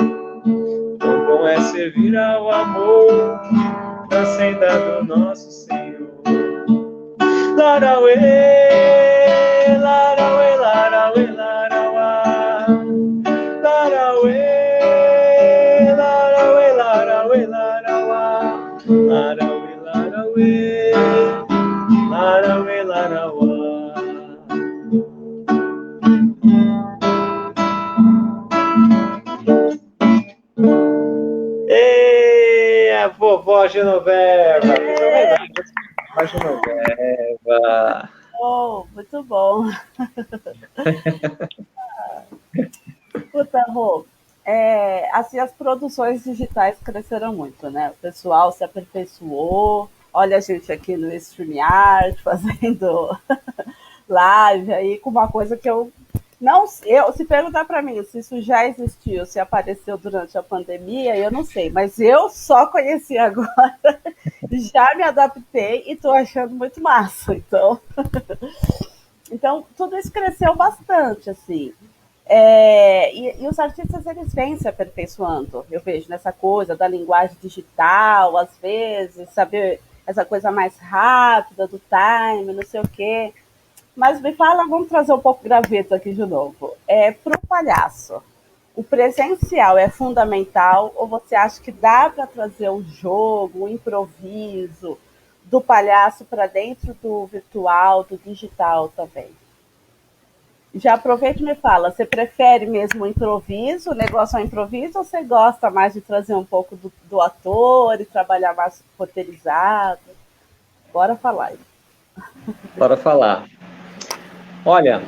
Tão bom é servir ao amor na senda do nosso Senhor. Larauê, larauê, larauê, larauá. Larauê, larauê, larauê, larauá. Larauê, larauê, larauê, larauá. Ei, a vovó Genoveva! A Genoveva! Oh, muito bom. Puta, Rô, assim, as produções digitais cresceram muito, né? O pessoal se aperfeiçoou. Olha a gente aqui no StreamYard fazendo live aí com uma coisa que eu não sei. Se perguntar para mim se isso já existiu, se apareceu durante a pandemia, eu não sei, mas eu só conheci agora, já me adaptei e estou achando muito massa. Então, tudo isso cresceu bastante, assim. E os artistas, eles vêm se aperfeiçoando, eu vejo, nessa coisa da linguagem digital, às vezes, saber essa coisa mais rápida, do time, não sei o quê. Mas me fala, vamos trazer um pouco graveto aqui de novo. Para o palhaço, o presencial é fundamental ou você acha que dá para trazer o jogo, o improviso do palhaço para dentro do virtual, do digital também? Já aproveita e me fala, você prefere mesmo o improviso, o negócio ao improviso, ou você gosta mais de trazer um pouco do ator e trabalhar mais roteirizado? Bora falar aí. Bora falar. Olha,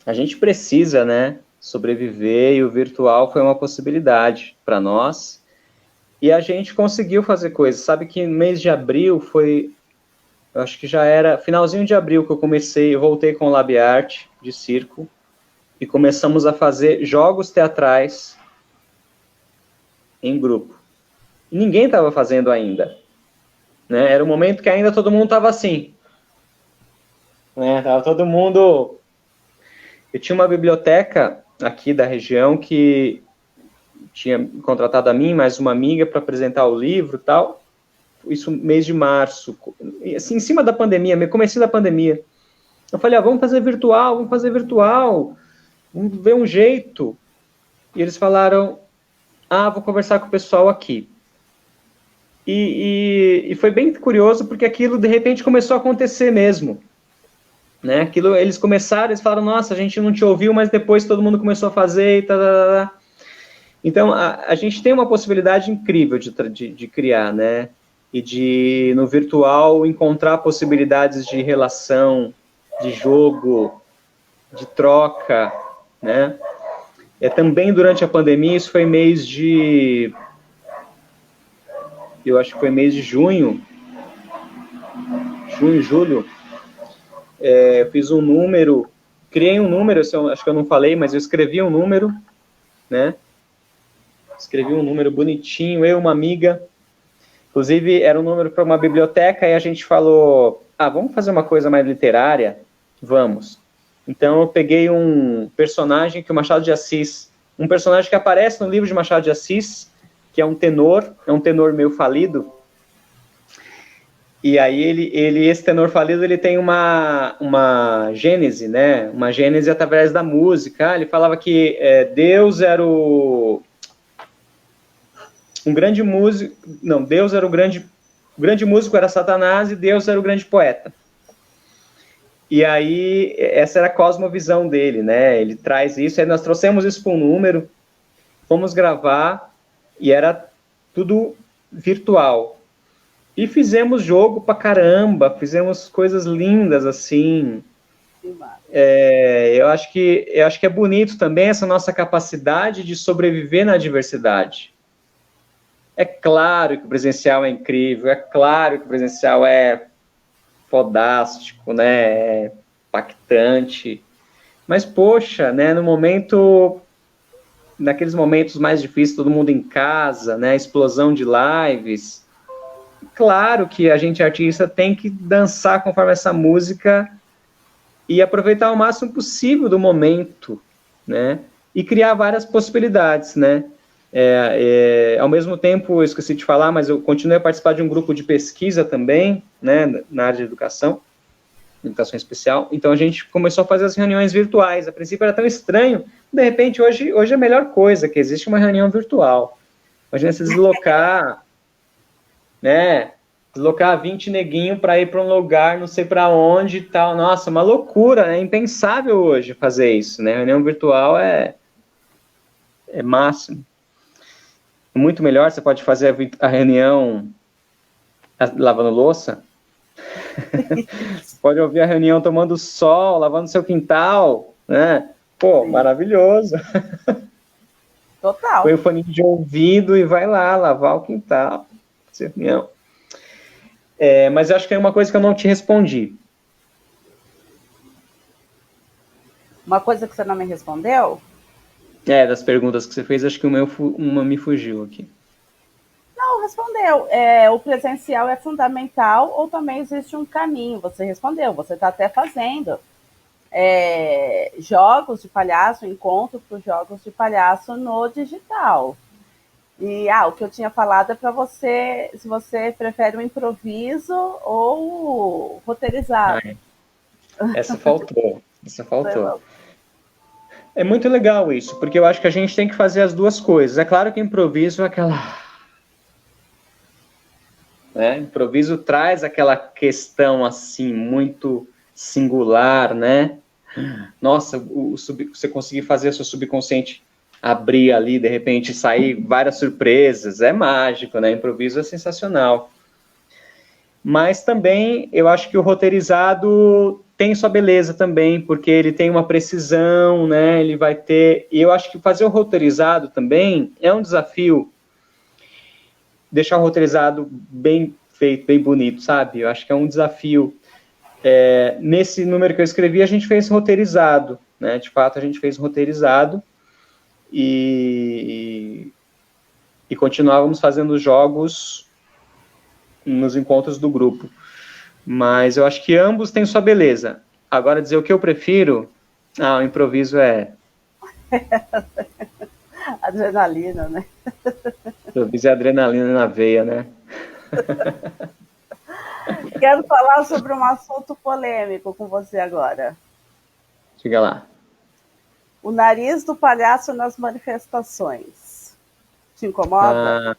a gente precisa, né, sobreviver, e o virtual foi uma possibilidade para nós, e a gente conseguiu fazer coisas. Sabe que no mês de abril foi, eu acho que já era finalzinho de abril que eu voltei com o Lab Art de circo, e começamos a fazer jogos teatrais em grupo. E ninguém estava fazendo ainda. Né? Era um momento que ainda todo mundo estava assim. Né? Tava todo mundo... Eu tinha uma biblioteca aqui da região que tinha contratado a mim, mais uma amiga, para apresentar o livro e tal. Isso mês de março. Assim, em cima da pandemia, comecei da pandemia. Eu falei, vamos fazer virtual, vamos ver um jeito. E eles falaram, vou conversar com o pessoal aqui. E foi bem curioso, porque aquilo, de repente, começou a acontecer mesmo. Né? Aquilo, eles falaram, nossa, a gente não te ouviu, mas depois todo mundo começou a fazer e tal. Então, a gente tem uma possibilidade incrível de criar, né? E de, no virtual, encontrar possibilidades de relação, de jogo, de troca, né? Também durante a pandemia, isso foi mês de... Eu acho que foi mês de junho, julho. Eu fiz um número, criei um número, acho que eu não falei, mas eu escrevi um número, né? Escrevi um número bonitinho, eu e uma amiga. Inclusive, era um número para uma biblioteca, e a gente falou, vamos fazer uma coisa mais literária? Vamos. Então, eu peguei um personagem que o Machado de Assis, um personagem que aparece no livro de Machado de Assis, que é um tenor meio falido. E aí, esse tenor falido, ele tem uma gênese, né? Uma gênese através da música. Ele falava que Deus era um grande músico... Não, Deus era o grande músico, era Satanás, e Deus era o grande poeta. E aí, essa era a cosmovisão dele, né? Ele traz isso, aí nós trouxemos isso para um número, fomos gravar, e era tudo virtual. E fizemos jogo pra caramba, fizemos coisas lindas, assim. Eu acho que é bonito também essa nossa capacidade de sobreviver na adversidade. É claro que o presencial é incrível, é claro que o presencial é fodástico, né, é impactante. Mas, poxa, né, naqueles momentos mais difíceis, todo mundo em casa, né, explosão de lives... Claro que a gente, artista, tem que dançar conforme essa música e aproveitar o máximo possível do momento, né? E criar várias possibilidades, né? Ao mesmo tempo, eu esqueci de falar, mas eu continuei a participar de um grupo de pesquisa também, né? Na área de educação especial. Então, a gente começou a fazer as reuniões virtuais. A princípio era tão estranho, de repente, hoje é a melhor coisa, que existe uma reunião virtual. Imagina se deslocar... né, deslocar 20 neguinhos para ir para um lugar, não sei para onde e tal. Nossa, uma loucura, né? Impensável hoje fazer isso, né? A reunião virtual é máximo. Muito melhor, você pode fazer a reunião lavando louça. Pode ouvir a reunião tomando sol, lavando seu quintal, né? Pô, sim. Maravilhoso. Total. Põe o fone de ouvido e vai lá lavar o quintal. Reunião. Mas eu acho que é uma coisa que eu não te respondi. Uma coisa que você não me respondeu? Das perguntas que você fez, acho que uma me fugiu aqui. Não, respondeu. O presencial é fundamental ou também existe um caminho? Você respondeu, você está até fazendo jogos de palhaço, encontro para os jogos de palhaço no digital. E o que eu tinha falado é para você, se você prefere o improviso ou roteirizado. Essa faltou. É muito legal isso, porque eu acho que a gente tem que fazer as duas coisas. É claro que improviso é aquela... né? Improviso traz aquela questão assim, muito singular, né? Nossa, você conseguir fazer o seu subconsciente abrir ali, de repente, sair várias surpresas, é mágico, né? Improviso é sensacional. Mas também, eu acho que o roteirizado tem sua beleza também, porque ele tem uma precisão, né? Ele vai ter... E eu acho que fazer o roteirizado também é um desafio, deixar o roteirizado bem feito, bem bonito, sabe? Eu acho que é um desafio. Nesse número que eu escrevi, a gente fez roteirizado, né? De fato, a gente fez roteirizado, e e continuávamos fazendo jogos nos encontros do grupo. Mas eu acho que ambos têm sua beleza. Agora, dizer o que eu prefiro, o improviso é... Adrenalina, né? Improviso é adrenalina na veia, né? Quero falar sobre um assunto polêmico com você agora. Diga lá. O nariz do palhaço nas manifestações. Te incomoda?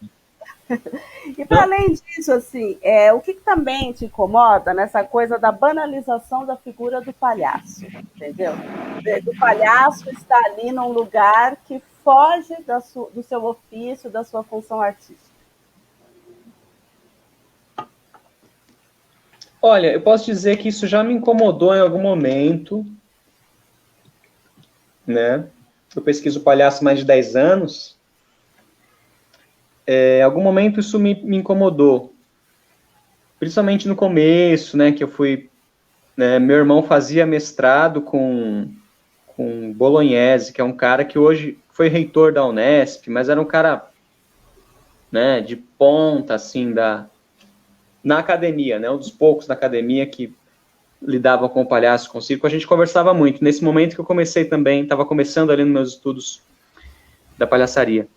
E para além disso, assim, o que também te incomoda nessa coisa da banalização da figura do palhaço, entendeu? Do palhaço estar ali num lugar que foge do seu ofício, da sua função artística. Olha, eu posso dizer que isso já me incomodou em algum momento, né? Eu pesquiso palhaço há mais de 10 anos. Em algum momento isso me incomodou. Principalmente no começo, né? Que eu fui... Né, meu irmão fazia mestrado com Bolognese, que é um cara que hoje foi reitor da Unesp, mas era um cara, né, de ponta, assim, na academia, né? Um dos poucos na academia que lidava com o palhaço, com o circo. A gente conversava muito. Nesse momento que eu comecei também, estava começando ali nos meus estudos da palhaçaria.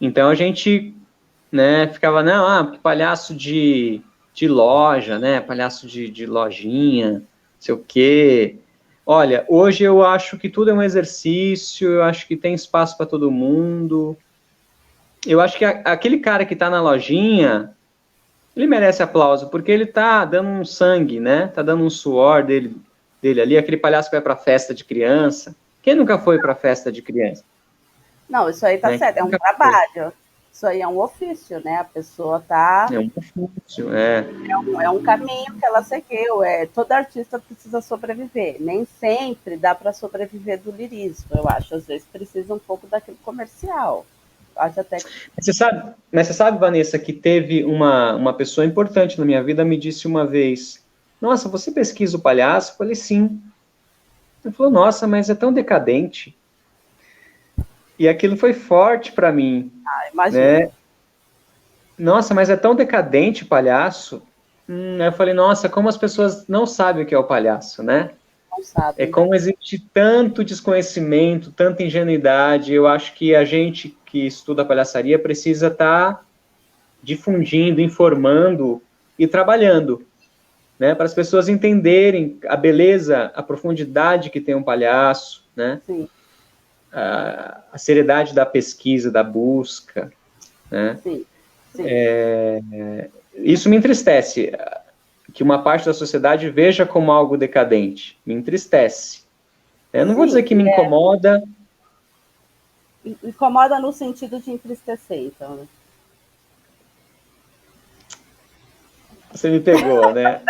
Então a gente, né, ficava, não, palhaço de loja, né, palhaço de lojinha, não sei o quê. Olha, hoje eu acho que tudo é um exercício, eu acho que tem espaço para todo mundo. Eu acho que aquele cara que está na lojinha, ele merece aplauso, porque ele está dando um sangue, né, está dando um suor dele ali, aquele palhaço que vai para festa de criança. Quem nunca foi para festa de criança? Não, isso aí tá, né, certo, é um trabalho. Isso aí é um ofício, né? A pessoa tá... É um ofício, É um caminho que ela seguiu. Todo artista precisa sobreviver. Nem sempre dá para sobreviver do lirismo, eu acho. Às vezes precisa um pouco daquilo comercial. Acho até que... Mas você sabe, Vanessa, que teve uma pessoa importante na minha vida, me disse uma vez, nossa, você pesquisa o palhaço? Eu falei, sim. Ele falou, nossa, mas é tão decadente. E aquilo foi forte para mim. Imagina. Né? Nossa, mas é tão decadente o palhaço. Eu falei, nossa, como as pessoas não sabem o que é o palhaço, né? Não sabem. É como existe tanto desconhecimento, tanta ingenuidade. Eu acho que a gente que estuda a palhaçaria precisa estar difundindo, informando e trabalhando, né? Para as pessoas entenderem a beleza, a profundidade que tem um palhaço, né? Sim. A seriedade da pesquisa, da busca, né? Sim. Sim. Isso me entristece, que uma parte da sociedade veja como algo decadente, me entristece. Eu não vou dizer que me incomoda. Incomoda no sentido de entristecer, então, né? Você me pegou, né?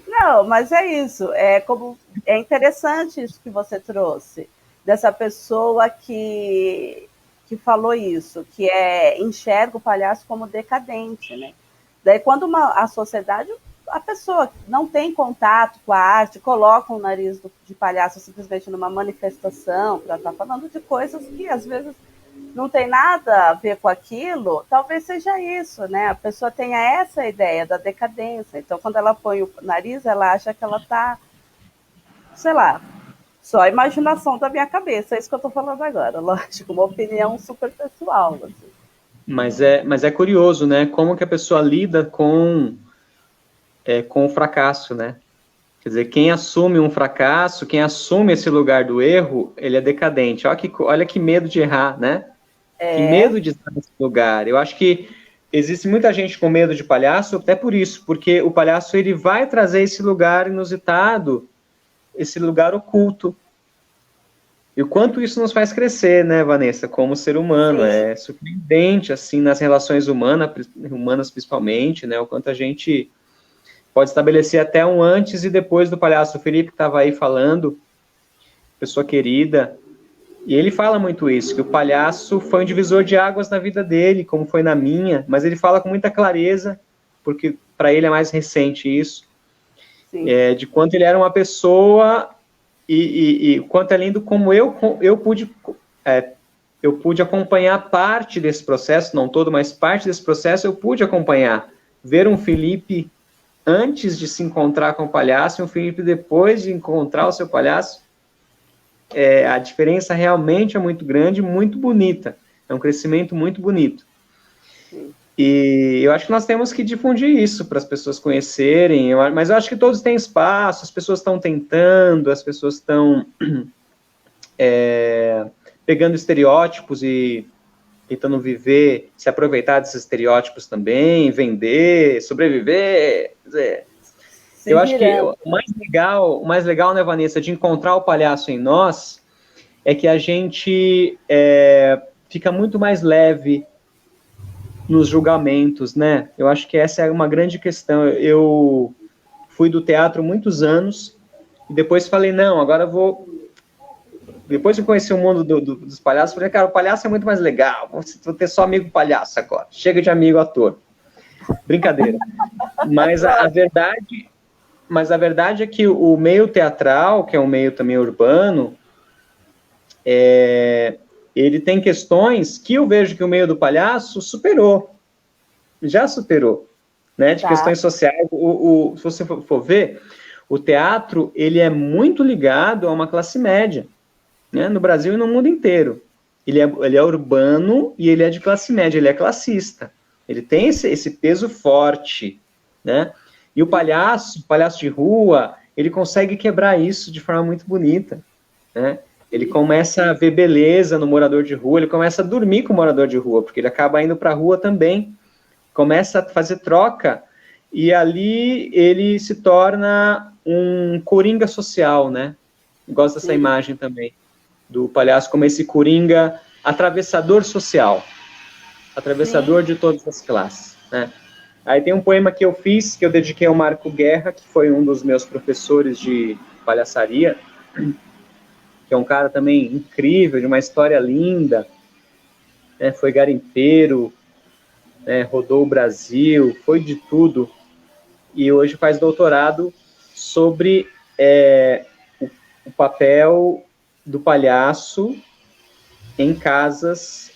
Não, mas é isso. É interessante isso que você trouxe, dessa pessoa que falou isso, que enxerga o palhaço como decadente, né? Daí, quando a sociedade, a pessoa não tem contato com a arte, coloca um nariz de palhaço simplesmente numa manifestação, para estar falando de coisas que, às vezes, não tem nada a ver com aquilo, talvez seja isso, né? A pessoa tenha essa ideia da decadência. Então, quando ela põe o nariz, ela acha que ela está, sei lá, só a imaginação da minha cabeça. É isso que eu estou falando agora, lógico, uma opinião super pessoal. Assim. Mas é curioso, né? Como que a pessoa lida com o fracasso, né? Quer dizer, quem assume um fracasso, quem assume esse lugar do erro, ele é decadente. Olha que medo de errar, né? Que medo de estar nesse lugar. Eu acho que existe muita gente com medo de palhaço, até por isso, porque o palhaço ele vai trazer esse lugar inusitado, esse lugar oculto. E o quanto isso nos faz crescer, né, Vanessa, como ser humano. Sim. É surpreendente, assim, nas relações humanas principalmente, né, o quanto a gente pode estabelecer até um antes e depois do palhaço. O Felipe estava aí falando, pessoa querida, e ele fala muito isso, que o palhaço foi um divisor de águas na vida dele, como foi na minha, mas ele fala com muita clareza, porque para ele é mais recente isso, de quanto ele era uma pessoa e quanto é lindo como eu pude eu pude acompanhar parte desse processo, não todo, mas parte desse processo eu pude acompanhar. Ver um Felipe antes de se encontrar com o palhaço e um Felipe depois de encontrar o seu palhaço. A diferença realmente é muito grande, muito bonita. É um crescimento muito bonito. E eu acho que nós temos que difundir isso para as pessoas conhecerem, mas eu acho que todos têm espaço, as pessoas estão tentando, as pessoas estão pegando estereótipos e tentando viver, se aproveitar desses estereótipos também, vender, sobreviver. Eu acho que o mais legal, né, Vanessa, de encontrar o palhaço em nós, é que a gente fica muito mais leve nos julgamentos, né? Eu acho que essa é uma grande questão. Eu fui do teatro muitos anos, e depois falei, não, agora eu vou... Depois de conhecer o mundo dos palhaços, eu falei, cara, o palhaço é muito mais legal, vou ter só amigo palhaço agora, chega de amigo ator. Brincadeira. Mas a verdade é que o meio teatral, que é um meio também urbano, ele tem questões que eu vejo que o meio do palhaço já superou, né, de questões sociais. Se você for ver, o teatro, ele é muito ligado a uma classe média, né, no Brasil e no mundo inteiro. Ele é urbano e ele é de classe média, ele é classista. Ele tem esse peso forte, né? E o palhaço de rua, ele consegue quebrar isso de forma muito bonita, né? Ele começa a ver beleza no morador de rua, ele começa a dormir com o morador de rua, porque ele acaba indo para a rua também, começa a fazer troca, e ali ele se torna um coringa social, né? Eu gosto dessa imagem também, do palhaço como esse coringa atravessador social, atravessador de todas as classes, né? Aí tem um poema que eu fiz, que eu dediquei ao Marco Guerra, que foi um dos meus professores de palhaçaria, que é um cara também incrível, de uma história linda, né? Foi garimpeiro, né? Rodou o Brasil, foi de tudo, e hoje faz doutorado sobre o papel do palhaço em casas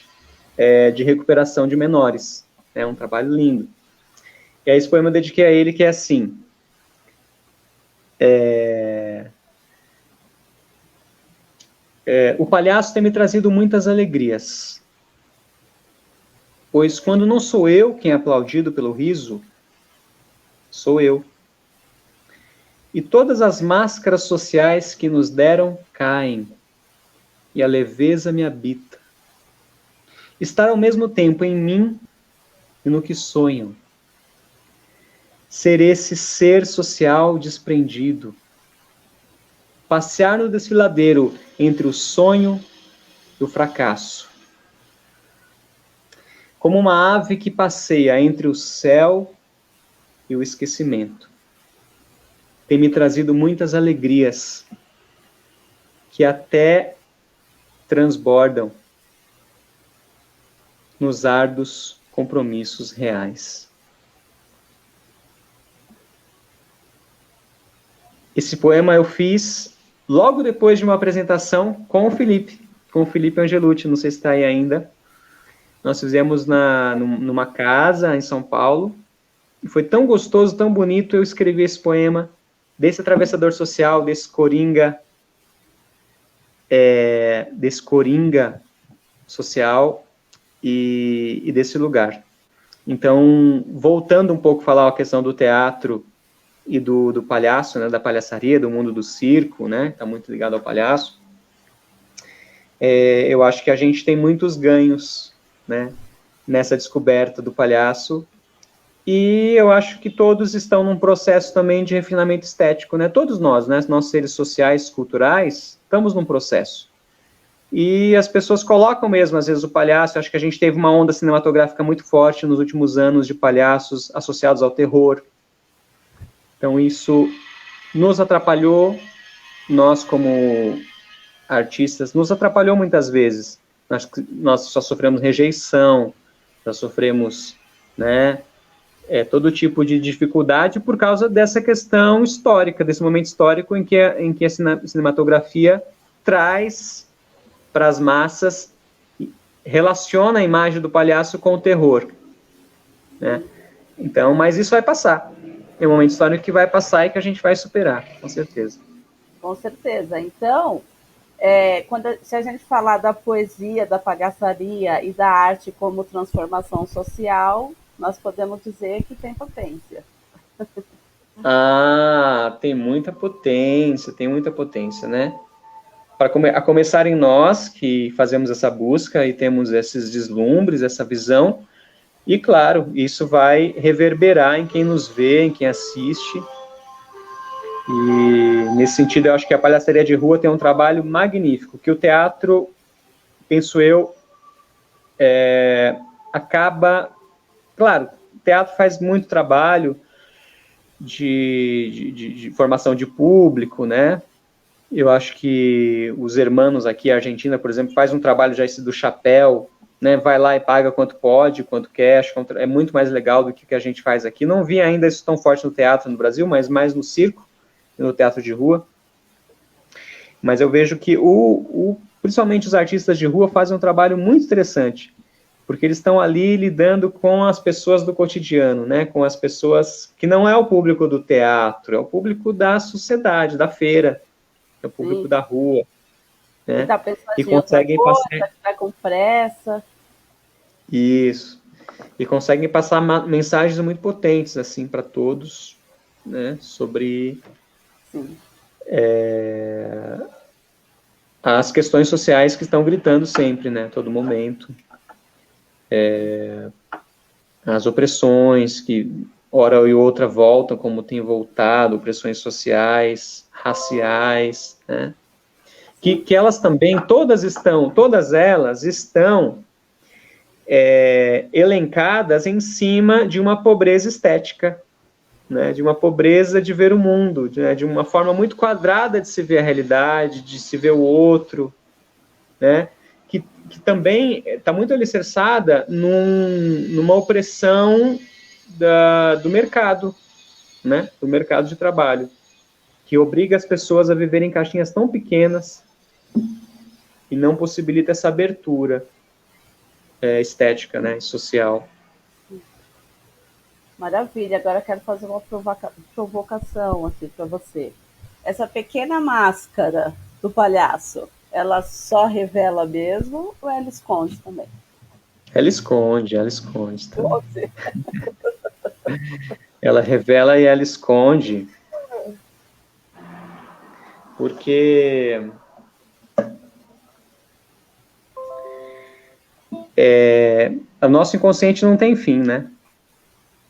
de recuperação de menores. É um trabalho lindo. E aí esse poema eu dediquei a ele, que é assim: o palhaço tem me trazido muitas alegrias, pois quando não sou eu quem é aplaudido pelo riso, sou eu. E todas as máscaras sociais que nos deram caem, e a leveza me habita. Estar ao mesmo tempo em mim e no que sonho. Ser esse ser social desprendido. Passear no desfiladeiro entre o sonho e o fracasso. Como uma ave que passeia entre o céu e o esquecimento. Tem me trazido muitas alegrias que até transbordam nos árduos compromissos reais. Esse poema eu fiz logo depois de uma apresentação com o Felipe Angelucci, não sei se está aí ainda. Nós fizemos numa casa em São Paulo, e foi tão gostoso, tão bonito, eu escrevi esse poema, desse atravessador social, desse coringa social e desse lugar. Então, voltando um pouco a falar a questão do teatro e do palhaço, né, da palhaçaria, do mundo do circo, né, está muito ligado ao palhaço, eu acho que a gente tem muitos ganhos, né, nessa descoberta do palhaço, e eu acho que todos estão num processo também de refinamento estético, né, todos nós, né, nós seres sociais, culturais, estamos num processo. E as pessoas colocam mesmo, às vezes, o palhaço. Acho que a gente teve uma onda cinematográfica muito forte nos últimos anos de palhaços associados ao terror. Então, isso nos atrapalhou, nós como artistas, nos atrapalhou muitas vezes. Nós só sofremos rejeição, já sofremos, né, todo tipo de dificuldade por causa dessa questão histórica, desse momento histórico em que a cinematografia traz para as massas relaciona a imagem do palhaço com o terror, né? Então, mas isso vai passar. É um momento histórico que vai passar e que a gente vai superar, com certeza. Com certeza. Então, se a gente falar da poesia, da palhaçaria e da arte como transformação social, nós podemos dizer que tem potência. Tem muita potência, né? A começar em nós, que fazemos essa busca e temos esses deslumbres, essa visão, e claro, isso vai reverberar em quem nos vê, em quem assiste. E nesse sentido, eu acho que a palhaçaria de rua tem um trabalho magnífico, que o teatro, penso eu, acaba... Claro, o teatro faz muito trabalho de formação de público, né? Eu acho que os hermanos aqui, a Argentina, por exemplo, faz um trabalho já esse do chapéu, né? Vai lá e paga quanto pode, quanto quer, acho que é muito mais legal do que o que a gente faz aqui. Não vi ainda isso tão forte no teatro no Brasil, mas mais no circo e no teatro de rua. Mas eu vejo que principalmente os artistas de rua fazem um trabalho muito interessante, porque eles estão ali lidando com as pessoas do cotidiano, né? Com as pessoas que não é o público do teatro, é o público da sociedade, da feira, é o público Sim. Da rua, né? Que tá pensando E em outra conseguem coisa, passar... que tá com pressa. Isso. E conseguem passar mensagens muito potentes, assim, para todos, né? Sobre as questões sociais que estão gritando sempre, né? Todo momento. As opressões que, hora e outra, voltam, como tem voltado, opressões sociais, raciais, né? Que elas também, todas elas estão elencadas em cima de uma pobreza estética, né? De uma pobreza de ver o mundo, de uma forma muito quadrada de se ver a realidade, de se ver o outro, né? Que também está muito alicerçada numa opressão do mercado, né? Do mercado de trabalho, que obriga as pessoas a viverem em caixinhas tão pequenas e não possibilita essa abertura estética, né? E social. Maravilha. Agora eu quero fazer uma provocação aqui para você. Essa pequena máscara do palhaço, ela só revela mesmo ou ela esconde também? Ela esconde também. Ela revela e ela esconde, porque o nosso inconsciente não tem fim, né?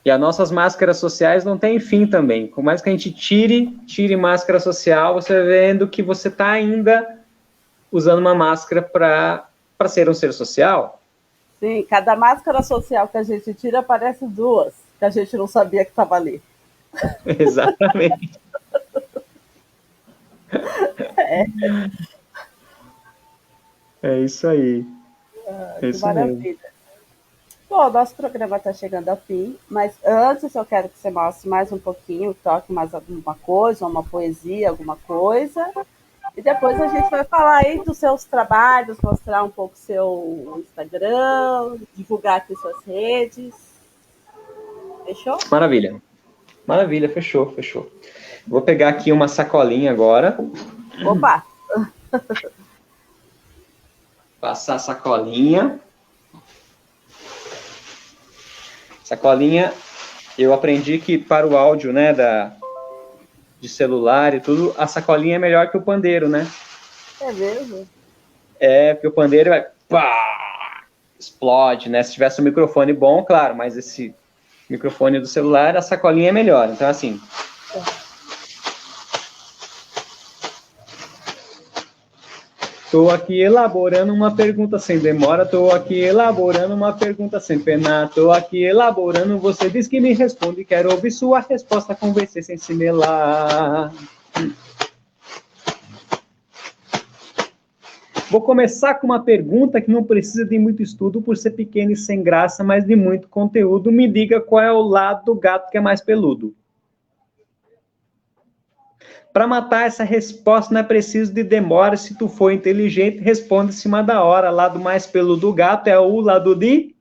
E as nossas máscaras sociais não têm fim também. Por mais que a gente tire máscara social, você vai vendo que você está ainda usando uma máscara para ser um ser social. Sim, cada máscara social que a gente tira aparece duas, que a gente não sabia que estava ali. Exatamente. É isso aí. Que maravilha. Mesmo. Bom, nosso programa está chegando ao fim, mas antes eu quero que você mostre mais um pouquinho, toque mais alguma coisa, uma poesia, alguma coisa. E depois a gente vai falar aí dos seus trabalhos, mostrar um pouco seu Instagram, divulgar aqui suas redes. Fechou? Maravilha, fechou. Vou pegar aqui uma sacolinha agora. Opa! Passar a sacolinha. Sacolinha, eu aprendi que para o áudio, né, de celular e tudo, a sacolinha é melhor que o pandeiro, né? É mesmo? Porque o pandeiro vai... Pá, explode, né? Se tivesse um microfone bom, claro, mas esse microfone do celular, a sacolinha é melhor. Então, assim... Estou aqui elaborando uma pergunta sem demora, estou aqui elaborando uma pergunta sem pena, estou aqui elaborando, você diz que me responde, quero ouvir sua resposta, convencer sem se melar. Vou começar com uma pergunta que não precisa de muito estudo por ser pequena e sem graça, mas de muito conteúdo. Me diga qual é o lado do gato que é mais peludo. Para matar essa resposta não é preciso de demora. Se tu for inteligente, responde em cima da hora. Lado mais peludo do gato é o lado de...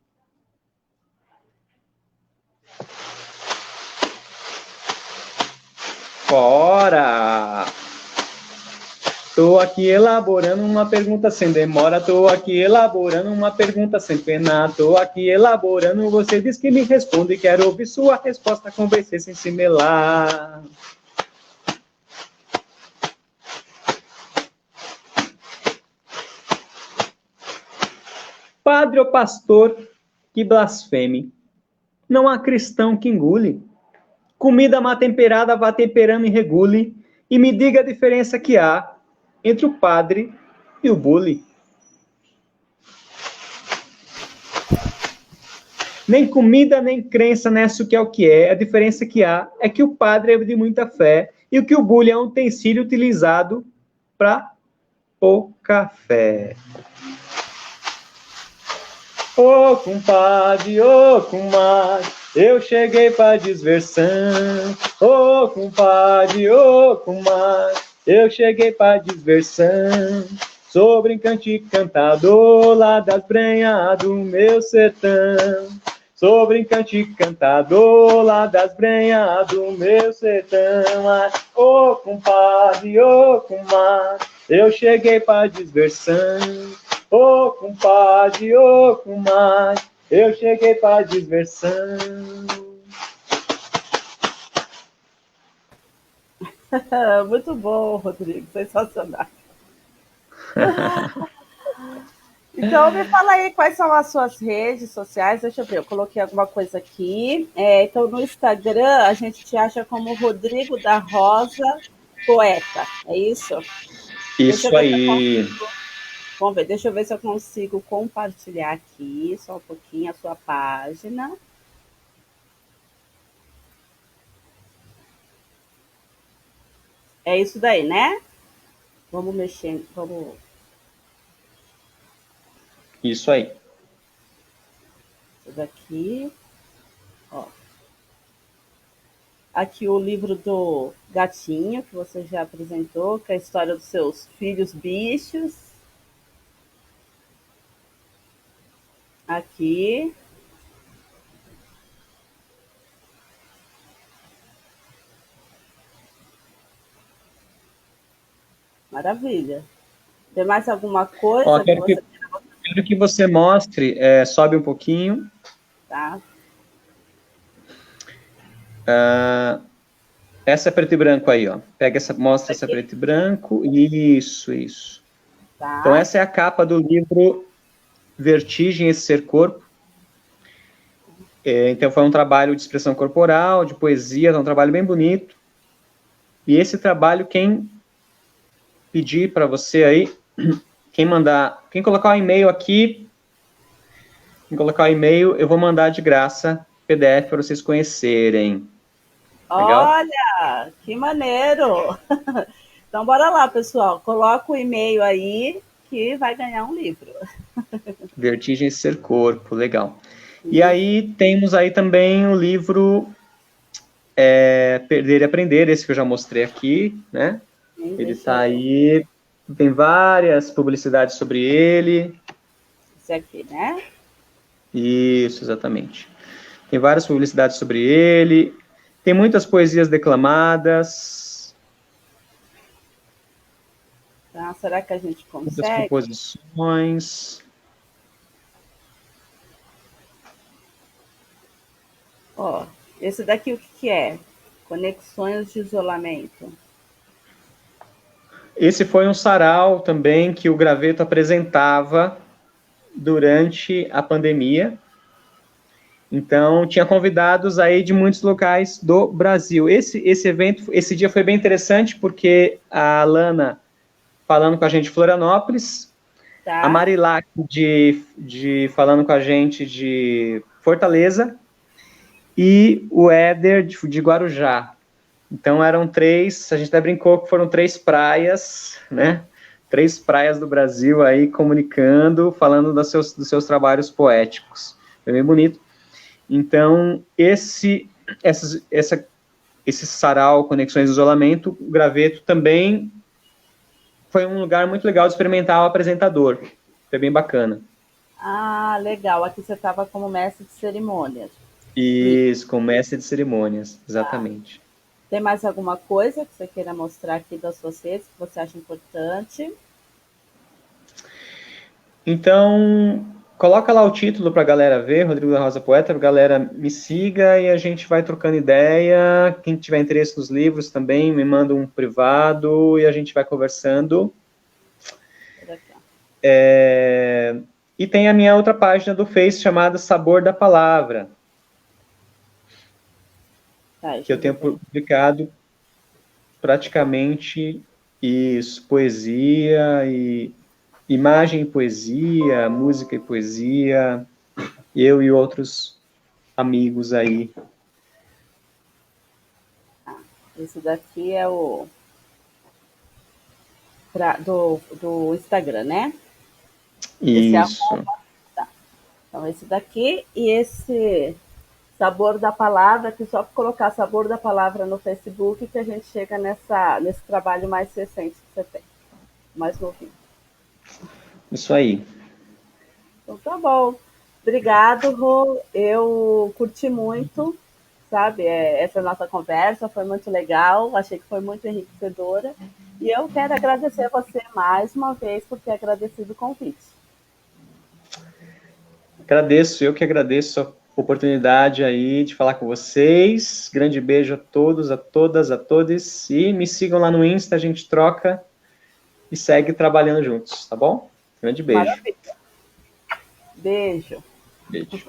Fora! Tô aqui elaborando uma pergunta sem demora, tô aqui elaborando uma pergunta sem pena, tô aqui elaborando, você diz que me responde, quero ouvir sua resposta, convencer sem se melar. Padre ou pastor que blasfeme, não há cristão que engule, comida má temperada vá temperando e regule, e me diga a diferença que há entre o padre e o bully. Nem comida, nem crença nessa o que é. A diferença que há é que o padre é de muita fé e o que o bully é um utensílio utilizado para pouca fé. Ô compadre, ô comadre, eu cheguei para diversão. Ô compadre, ô comadre, eu cheguei para diversão. Sou brincante e cantador lá das brenhas do meu sertão. Sou brincante e cantador lá das brenhas do meu sertão. Ô compadre, ô comadre, eu cheguei para diversão. Ô compadre, ô comadre, eu cheguei para diversão. Muito bom, Rodrigo, sensacional. Então, me fala aí quais são as suas redes sociais. Deixa eu ver, eu coloquei alguma coisa aqui. Então, no Instagram, a gente te acha como Rodrigo da Rosa Poeta, é isso? Isso aí. Vamos ver, deixa eu ver se eu consigo compartilhar aqui, só um pouquinho, a sua página. É isso daí, né? Vamos mexer, vamos... Isso aí. Isso daqui. Ó. Aqui o livro do gatinho, que você já apresentou, que é a história dos seus filhos bichos. Aqui. Maravilha. Tem mais alguma coisa? Ó, quero que você mostre, sobe um pouquinho. Tá. Essa é preto e branco aí, ó. Pega essa, mostra essa preto e branco. Isso. Tá. Então, essa é a capa do livro Vertigem, Esse Ser Corpo. Então, foi um trabalho de expressão corporal, de poesia, é um trabalho bem bonito. E esse trabalho, quem pedir para você aí, quem colocar o e-mail aqui, eu vou mandar de graça PDF para vocês conhecerem. Legal? Olha, que maneiro! Então, bora lá, pessoal. Coloca o e-mail aí que vai ganhar um livro. Vertigem, Ser Corpo, legal. E aí, temos aí também o livro Perder e Aprender, esse que eu já mostrei aqui, né? Ele está aí, tem várias publicidades sobre ele. Esse aqui, né? Isso, exatamente. Tem várias publicidades sobre ele. Tem muitas poesias declamadas. Então, será que a gente consegue? Muitas composições. Ó, esse daqui o que é? Conexões de isolamento. Esse foi um sarau também que o Graveto apresentava durante a pandemia. Então, tinha convidados aí de muitos locais do Brasil. Esse evento, esse dia foi bem interessante, porque a Alana falando com a gente de Florianópolis, tá. A Marilac falando com a gente de Fortaleza, e o Éder de Guarujá. Então, eram 3, a gente até brincou que foram 3 praias, né? 3 praias do Brasil aí comunicando, falando dos seus trabalhos poéticos. Foi bem bonito. Então, essa esse sarau Conexões de Isolamento, o Graveto também foi um lugar muito legal de experimentar o apresentador. Foi bem bacana. Ah, legal. Aqui você estava como mestre de cerimônias. Isso, com mestre de cerimônias, exatamente. Tem mais alguma coisa que você queira mostrar aqui das suas redes que você acha importante? Então, coloca lá o título para a galera ver, Rodrigo da Rosa Poeta, a galera me siga e a gente vai trocando ideia. Quem tiver interesse nos livros também, me manda um privado e a gente vai conversando. E tem a minha outra página do Face chamada Sabor da Palavra, que eu tenho publicado praticamente isso, poesia e imagem e poesia, música e poesia, eu e outros amigos aí. Esse daqui é o do Instagram, né? Isso. Tá. Então, esse daqui e esse Sabor da Palavra, que só colocar Sabor da Palavra no Facebook que a gente chega nesse trabalho mais recente que você tem, mais novinho. Isso aí. Então tá bom. Obrigado, Rô. Eu curti muito, sabe? Essa nossa conversa foi muito legal, achei que foi muito enriquecedora. E eu quero agradecer a você mais uma vez por ter agradecido o convite. Agradeço, eu que agradeço a oportunidade aí de falar com vocês. Grande beijo a todos, a todas, a todos. E me sigam lá no Insta, a gente troca e segue trabalhando juntos, tá bom? Grande beijo. Maravilha. Beijo. Beijo.